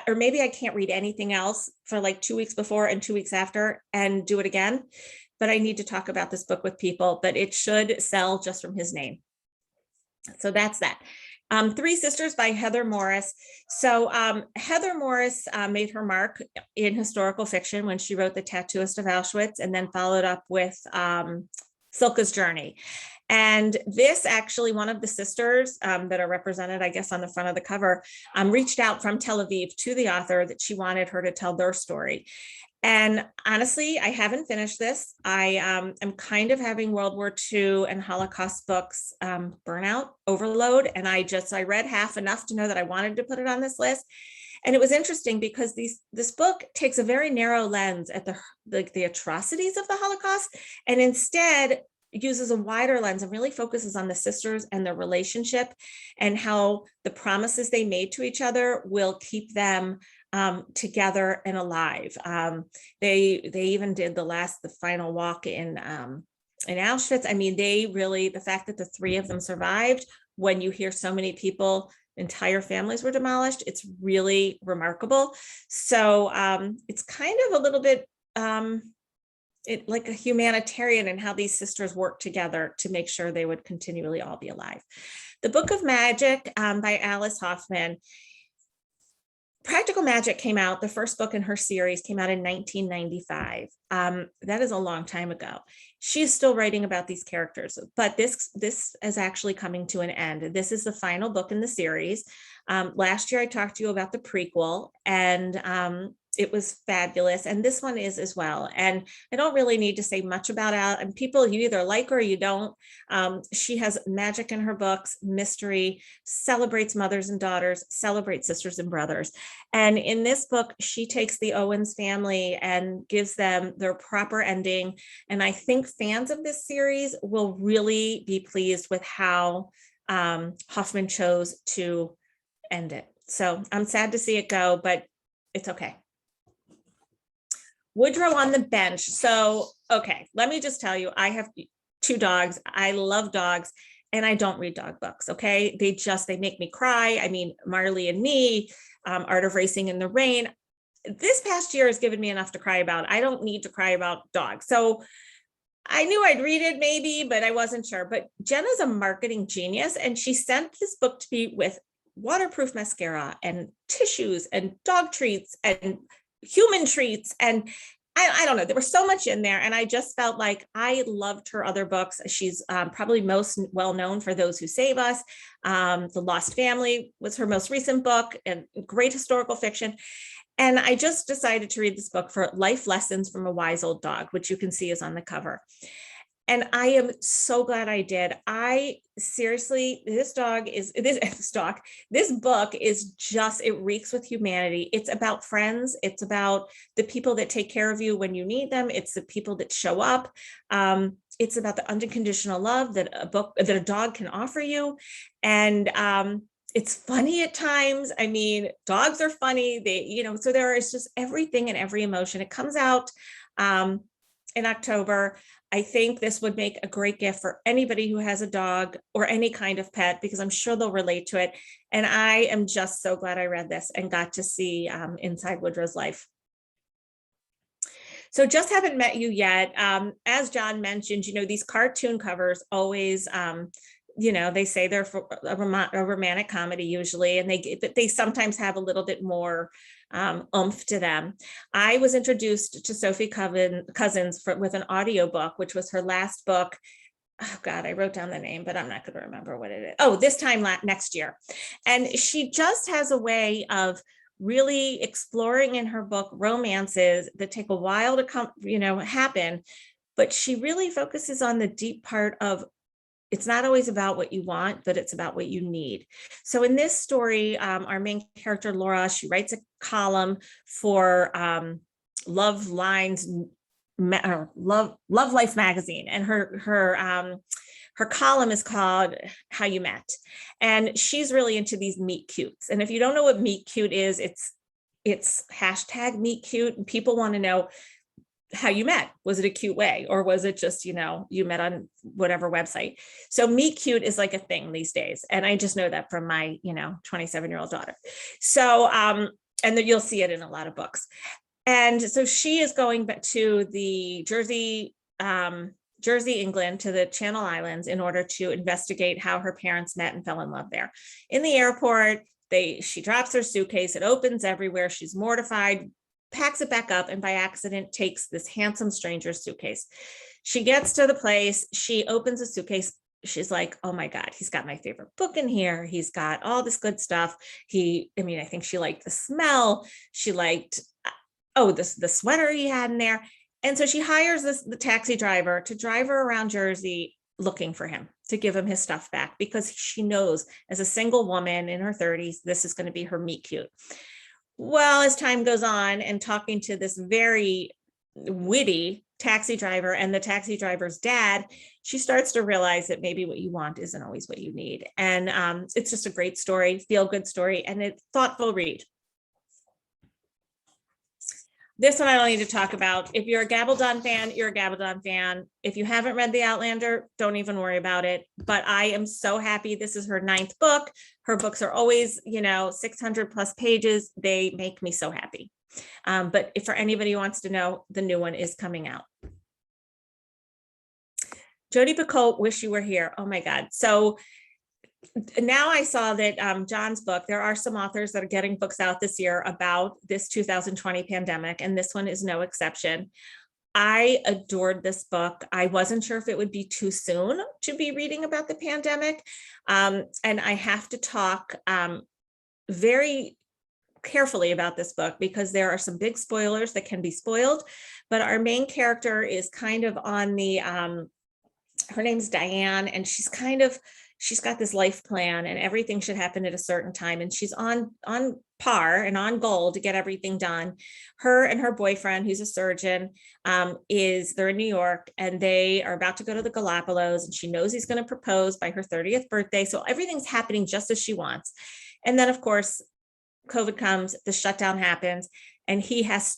or maybe I can't read anything else for like 2 weeks before and 2 weeks after and do it again. But I need to talk about this book with people, but it should sell just from his name. So that's that. Three Sisters by Heather Morris. So Heather Morris made her mark in historical fiction when she wrote The Tattooist of Auschwitz, and then followed up with Silka's Journey. And this actually, one of the sisters that are represented, I guess, on the front of the cover, reached out from Tel Aviv to the author that she wanted her to tell their story. And honestly, I haven't finished this. I am kind of having World War II and Holocaust books, Burnout Overload. And I read half, enough to know that I wanted to put it on this list. And it was interesting because this book takes a very narrow lens at the atrocities of the Holocaust, and instead uses a wider lens and really focuses on the sisters and their relationship and how the promises they made to each other will keep them together and alive. They even did the final walk in Auschwitz. I mean, the fact that the three of them survived, when you hear so many people, entire families were demolished, it's really remarkable. So it's kind of a little bit like a humanitarian in how these sisters work together to make sure they would continually all be alive. The Book of Magic by Alice Hoffman. Practical Magic came out, the first book in her series came out in 1995. That is a long time ago. She's still writing about these characters, but this is actually coming to an end. This is the final book in the series. Last year I talked to you about the prequel, and it was fabulous. And this one is as well. And I don't really need to say much about it. And people, you either like her or you don't. She has magic in her books, mystery, celebrates mothers and daughters, celebrates sisters and brothers. And in this book, she takes the Owens family and gives them their proper ending. And I think fans of this series will really be pleased with how Hoffman chose to end it. So I'm sad to see it go, but it's okay. Woodrow on the Bench. So, okay, let me just tell you, I have 2 dogs. I love dogs, and I don't read dog books, okay? They make me cry. I mean, Marley and Me, Art of Racing in the Rain. This past year has given me enough to cry about. I don't need to cry about dogs. So I knew I'd read it maybe, but I wasn't sure. But Jenna's a marketing genius, and she sent this book to me with waterproof mascara and tissues and dog treats and human treats. And I don't know, there was so much in there. And I just felt like I loved her other books. She's probably most well known for Those Who Save Us. The Lost Family was her most recent book, and great historical fiction. And I just decided to read this book for Life Lessons from a Wise Old Dog, which you can see is on the cover. And I am so glad I did. Seriously, this book is just, it reeks with humanity. It's about friends. It's about the people that take care of you when you need them. It's the people that show up. It's about the unconditional love that a dog can offer you. And it's funny at times. I mean, dogs are funny. So there is just everything and every emotion. It comes out in October. I think this would make a great gift for anybody who has a dog or any kind of pet, because I'm sure they'll relate to it. And I am just so glad I read this and got to see inside Woodrow's life. So Just Haven't Met You Yet. As John mentioned, these cartoon covers always, they say they're for a romantic comedy usually, and they sometimes have a little bit more oomph to them. I was introduced to Sophie Cousins with an audiobook, which was her last book. Oh God, I wrote down the name, but I'm not going to remember what it is. Oh, this time next year. And she just has a way of really exploring in her book romances that take a while to come, happen. But she really focuses on the deep part of, it's not always about what you want, but it's about what you need. So in this story, our main character, Laura, she writes a column for Love Lines, Love Life magazine, and her column is called How You Met, and she's really into these meet cutes. And if you don't know what meet cute is, it's hashtag meet cute, and people want to know how you met. Was it a cute way, or was it just, you met on whatever website? So meet cute is like a thing these days. And I just know that from my, 27-year-old daughter. So, and then you'll see it in a lot of books. And so she is going back to the Jersey, England, to the Channel Islands in order to investigate how her parents met and fell in love there. In the airport, she drops her suitcase, it opens everywhere. She's mortified, packs it back up, and by accident takes this handsome stranger's suitcase. She gets to the place, she opens a suitcase. She's like, oh my God, he's got my favorite book in here. He's got all this good stuff. I think she liked the smell. She liked, the sweater he had in there. And so she hires the taxi driver to drive her around Jersey looking for him, to give him his stuff back, because she knows as a single woman in her 30s, this is going to be her meet cute. Well, as time goes on, and talking to this very witty taxi driver and the taxi driver's dad, she starts to realize that maybe what you want isn't always what you need. And it's just a great story, feel-good story, and a thoughtful read. This one I don't need to talk about. If you're a Gabaldon fan, you're a Gabaldon fan. If you haven't read The Outlander, don't even worry about it. But I am so happy. This is her 9th book. Her books are always, 600 plus pages. They make me so happy. But if for anybody who wants to know, the new one is coming out. Jodi Picoult, Wish You Were Here. Oh my God. So now I saw that John's book, there are some authors that are getting books out this year about this 2020 pandemic, and this one is no exception. I adored this book. I wasn't sure if it would be too soon to be reading about the pandemic. And I have to talk very carefully about this book, because there are some big spoilers that can be spoiled, but our main character is kind of on the, her name's Diane, and she's got this life plan, and everything should happen at a certain time. And she's on par and on goal to get everything done. Her and her boyfriend, who's a surgeon, they're in New York, and they are about to go to the Galapagos, and she knows he's going to propose by her 30th birthday. So everything's happening just as she wants. And then of course, COVID comes, the shutdown happens, and he's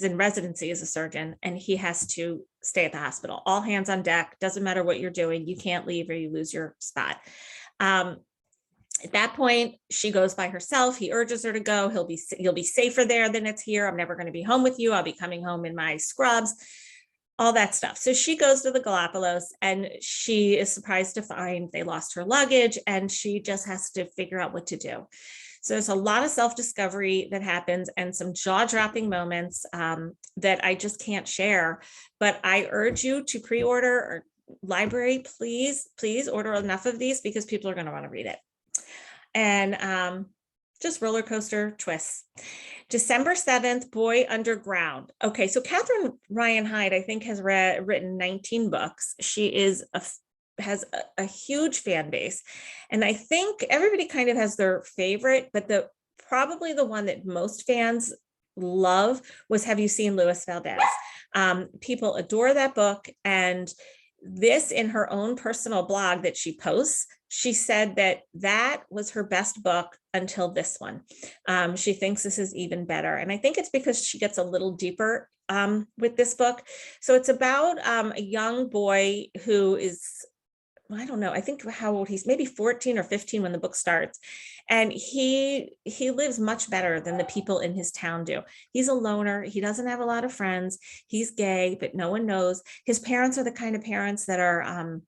in residency as a surgeon, and he has to stay at the hospital. All hands on deck. Doesn't matter what you're doing. You can't leave or you lose your spot. At that point, she goes by herself. He urges her to go. You'll be safer there than it's here. I'm never going to be home with you. I'll be coming home in my scrubs, all that stuff. So she goes to the Galapagos, and she is surprised to find they lost her luggage, and she just has to figure out what to do. So there's a lot of self-discovery that happens, and some jaw-dropping moments that I just can't share. But I urge you to pre-order, or library, please order enough of these, because people are going to want to read it. And just roller coaster twists. December 7th, Boy Underground. Okay, so Catherine Ryan Hyde, I think, has written 19 books. She has a huge fan base, and I think everybody kind of has their favorite, but probably the one that most fans love was Have You Seen Luis Valdez? People adore that book, and this, in her own personal blog that she posts, she said that was her best book until this one. She thinks this is even better, and I think it's because she gets a little deeper with this book. So it's about a young boy who is, I don't know, I think how old he's, maybe 14 or 15 when the book starts. And he lives much better than the people in his town do. He's a loner. He doesn't have a lot of friends. He's gay, but no one knows. His parents are the kind of parents that are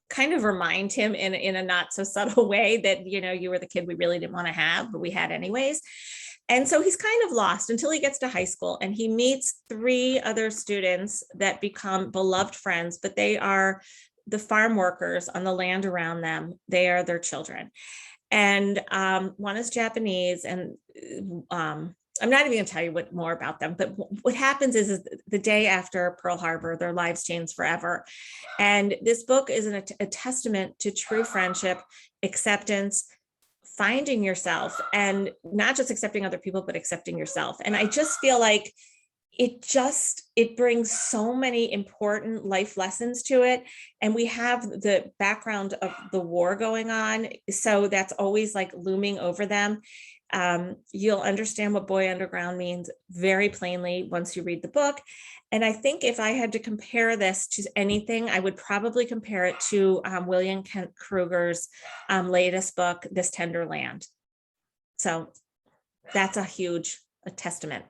kind of remind him in a not so subtle way that, you know, you were the kid we really didn't want to have, but we had anyways. And so he's kind of lost until he gets to high school, and he meets 3 other students that become beloved friends, but they are the farm workers on the land around them. They are their children. And one is Japanese, and I'm not even going to tell you what more about them, but what happens is the day after Pearl Harbor, their lives change forever. And this book is a testament to true friendship, acceptance, finding yourself, and not just accepting other people, but accepting yourself. And I just feel like it brings so many important life lessons to it. And we have the background of the war going on. So that's always like looming over them. You'll understand what Boy Underground means very plainly once you read the book. And I think if I had to compare this to anything, I would probably compare it to William Kent Kruger's latest book, This Tender Land. So that's a huge testament.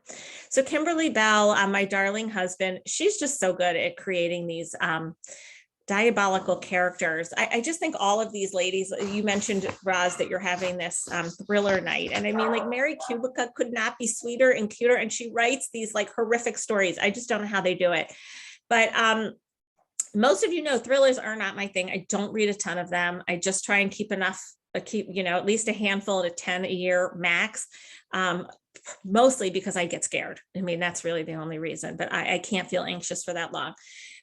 So Kimberly Bell, my darling husband, she's just so good at creating these diabolical characters. I just think all of these ladies, you mentioned, Roz, that you're having this thriller night. And I mean, like, Mary Kubica could not be sweeter and cuter. And she writes these like horrific stories. I just don't know how they do it. But most of you know, thrillers are not my thing. I don't read a ton of them. I just try and keep enough, you know, at least a handful to 10 a year max. Mostly because I get scared. I mean, that's really the only reason, but I can't feel anxious for that long.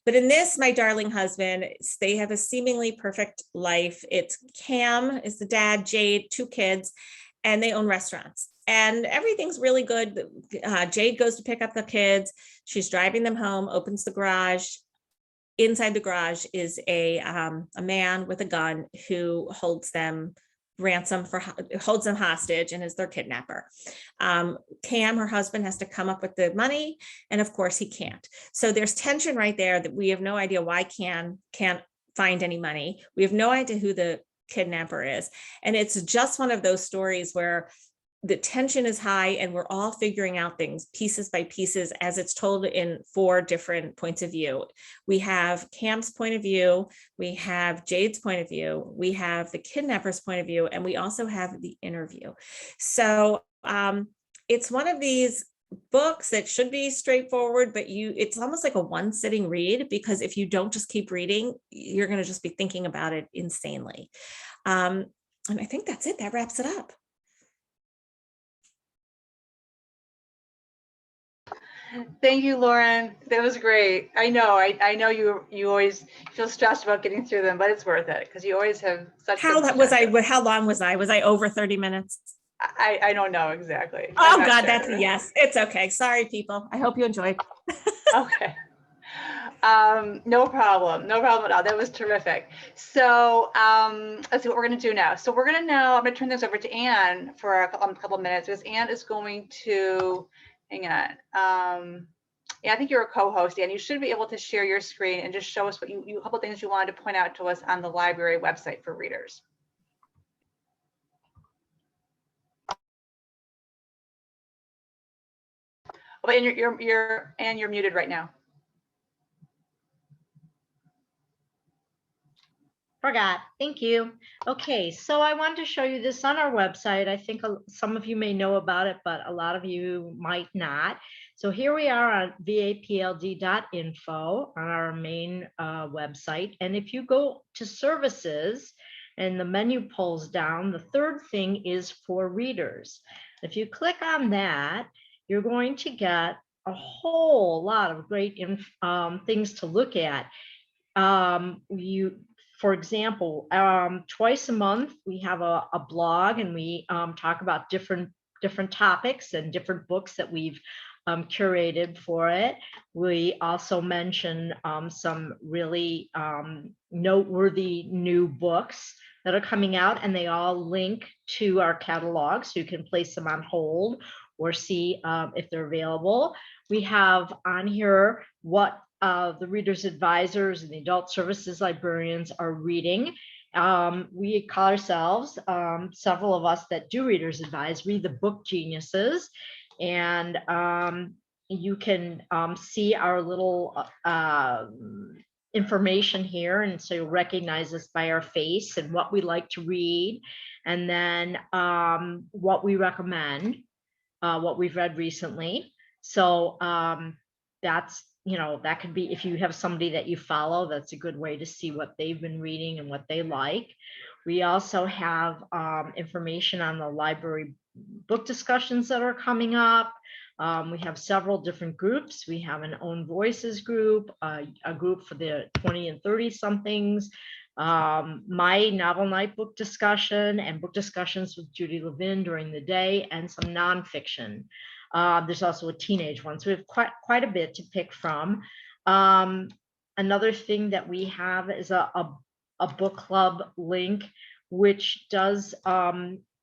But in this, My Darling Husband, they have a seemingly perfect life. It's Cam is the dad, Jade, 2 kids, and they own restaurants. And everything's really good. Jade goes to pick up the kids. She's driving them home, opens the garage. Inside the garage is a man with a gun who holds them hostage and is their kidnapper. Cam, her husband, has to come up with the money, and of course he can't. So there's tension right there that we have no idea why Cam can't find any money. We have no idea who the kidnapper is. And it's just one of those stories where the tension is high and we're all figuring out things pieces by pieces as it's told in 4 different points of view. We have Cam's point of view, we have Jade's point of view, we have the kidnapper's point of view, and we also have the interview. So it's one of these books that should be straightforward, but it's almost like a one sitting read, because if you don't just keep reading, you're going to just be thinking about it insanely. And I think that's it. That wraps it up. Thank you, Lauren. That was great. I know you always feel stressed about getting through them, but it's worth it because you always have such. How long was I? Was I over 30 minutes? I don't know exactly. Oh God, that's yes. It's okay. Sorry, people. I hope you enjoyed. Okay. No problem at all. That was terrific. So let's see what we're going to do now. So I'm going to turn this over to Anne for a couple minutes, because Anne is going to, hang on. Yeah, I think you're a co-host, Anne. You should be able to share your screen and just show us what a couple things you wanted to point out to us on the library website for readers. Oh, and you're muted right now. Forgot. Thank you. Okay, so I wanted to show you this on our website. I think some of you may know about it, but a lot of you might not. So here we are on vapld.info on our main website. And if you go to services and the menu pulls down, the third thing is for readers. If you click on that, you're going to get a whole lot of great things to look at. For example, twice a month, we have a blog, and we talk about different topics and different books that we've curated for it. We also mention some really noteworthy new books that are coming out, and they all link to our catalog, so you can place them on hold or see if they're available. We have on here what the readers advisors and the adult services librarians are reading. We call ourselves, several of us that do readers advise, read the book geniuses. And you can see our little information here, and so you'll recognize us by our face and what we like to read, and then what we recommend, what we've read recently. So that's, that could be, if you have somebody that you follow, that's a good way to see what they've been reading and what they like. We also have information on the library book discussions that are coming up. We have several different groups. We have an Own Voices group, a group for the 20 and 30 somethings, my novel night book discussion, and book discussions with Judy Levin during the day, and some nonfiction. There's also a teenage one, so we have quite a bit to pick from. Another thing that we have is a book club link, which does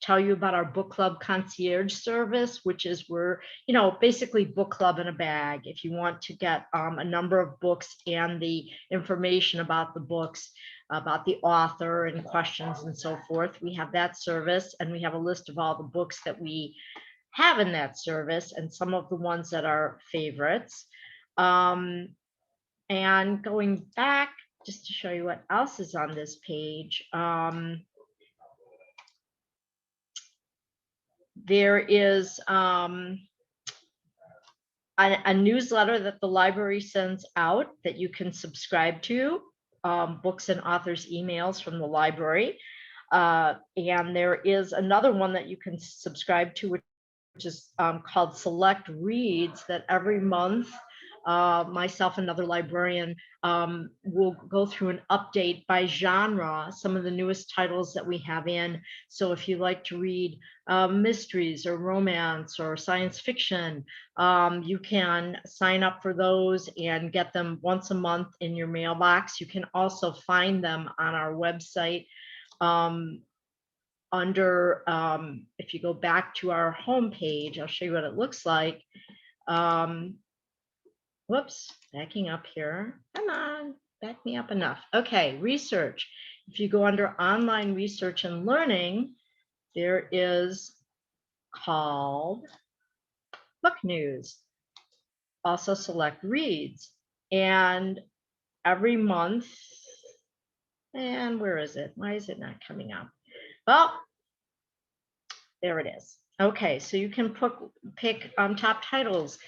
tell you about our book club concierge service, which is where, basically book club in a bag. If you want to get a number of books and the information about the books, about the author and questions and so forth, we have that service, and we have a list of all the books that we have in that service and some of the ones that are favorites. And going back, just to show you what else is on this page, there is a newsletter that the library sends out that you can subscribe to, books and authors emails from the library. And there is another one that you can subscribe to, which is called Select Reads, that every month myself and another librarian will go through an update by genre, some of the newest titles that we have in. So if you like to read mysteries or romance or science fiction, you can sign up for those and get them once a month in your mailbox. You can also find them on our website under, if you go back to our homepage, I'll show you what it looks like. Whoops, backing up here. Come on, back me up enough. Okay, research. If you go under online research and learning, there is called Book News. Also Select Reads. And every month, and where is it? Why is it not coming up? Well, there it is. Okay, so you can pick top titles.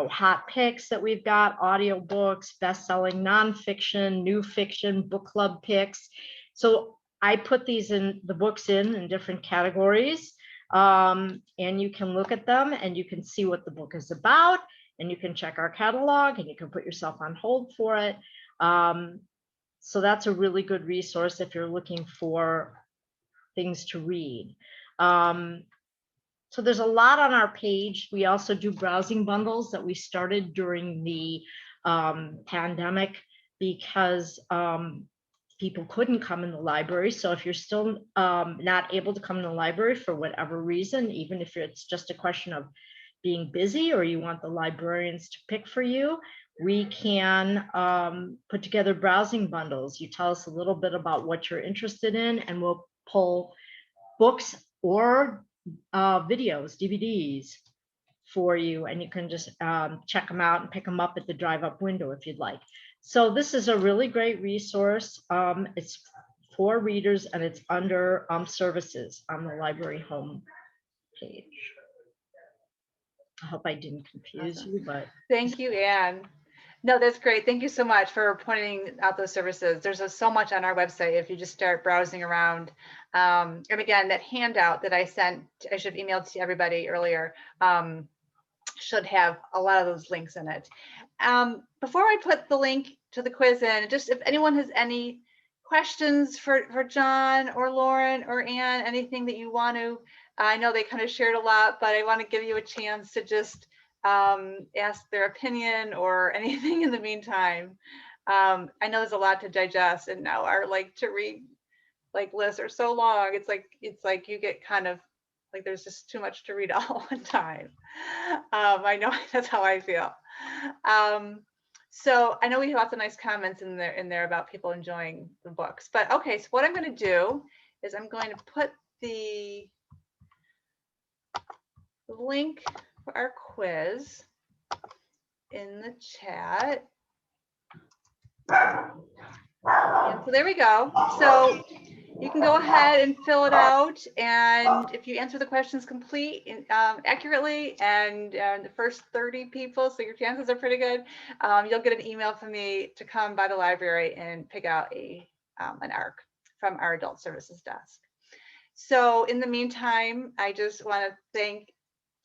Hot picks that we've got, audio books, best-selling nonfiction, new fiction, book club picks. So I put these in the books in different categories, and you can look at them and you can see what the book is about, and you can check our catalog, and you can put yourself on hold for it. So that's a really good resource if you're looking for things to read. So there's a lot on our page. We also do browsing bundles that we started during the pandemic because people couldn't come in the library. So if you're still not able to come in the library for whatever reason, even if it's just a question of being busy or you want the librarians to pick for you, we can put together browsing bundles. You tell us a little bit about what you're interested in, and we'll pull books or videos, DVDs for you, and you can just check them out and pick them up at the drive-up window if you'd like. So this is a really great resource. It's for readers, and it's under services on the library home page. I hope I didn't confuse you, but Thank you, Anne. No, that's great. Thank you so much for pointing out those services. There's so much on our website if you just start browsing around. And again, that handout that I sent, I should have emailed to everybody earlier, should have a lot of those links in it. Before I put the link to the quiz in, just if anyone has any questions for John or Lauren or Anne, anything that you want to, I know they kind of shared a lot, but I want to give you a chance to just ask their opinion or anything in the meantime. I know there's a lot to digest, and now our to read lists are so long. It's like you get kind of like there's just too much to read all one time. I know that's how I feel. So I know we have lots of nice comments in there about people enjoying the books. But okay, so what I'm going to do is I'm going to put the link for our quiz in the chat. And so there we go. So you can go ahead and fill it out, and if you answer the questions accurately, and the first 30 people, so your chances are pretty good, you'll get an email from me to come by the library and pick out an ARC from our adult services desk. So in the meantime, I just want to thank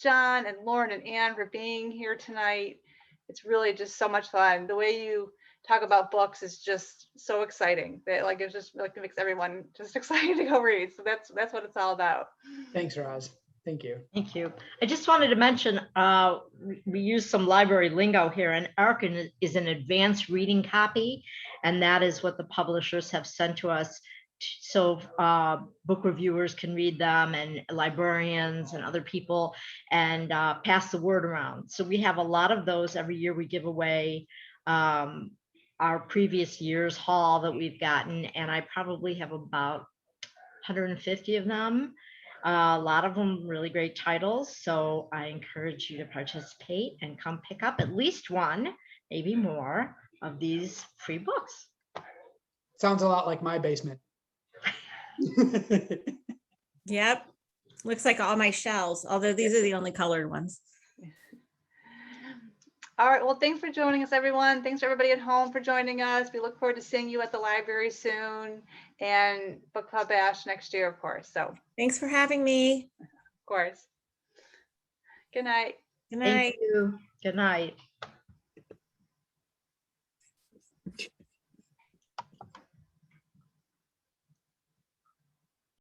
John and Lauren and Ann for being here tonight. It's really just so much fun. The way you talk about books is just so exciting that like it just like it makes everyone just excited to go read. So that's what it's all about. Thanks, Roz. Thank you. Thank you. I just wanted to mention, we use some library lingo here, and ARC is an advanced reading copy, and that is what the publishers have sent to us. So book reviewers can read them, and librarians and other people, and pass the word around. So we have a lot of those every year. We give away our previous year's haul that we've gotten, and I probably have about 150 of them. A lot of them really great titles. So I encourage you to participate and come pick up at least one, maybe more of these free books. Sounds a lot like my basement. Yep. Looks like all my shells, although these are the only colored ones. All right, well, thanks for joining us, everyone. Thanks to everybody at home for joining us. We look forward to seeing you at the library soon, and Book Club Bash next year, of course. So Thanks for having me. of course. Good night. Good night. Thank you. Good night.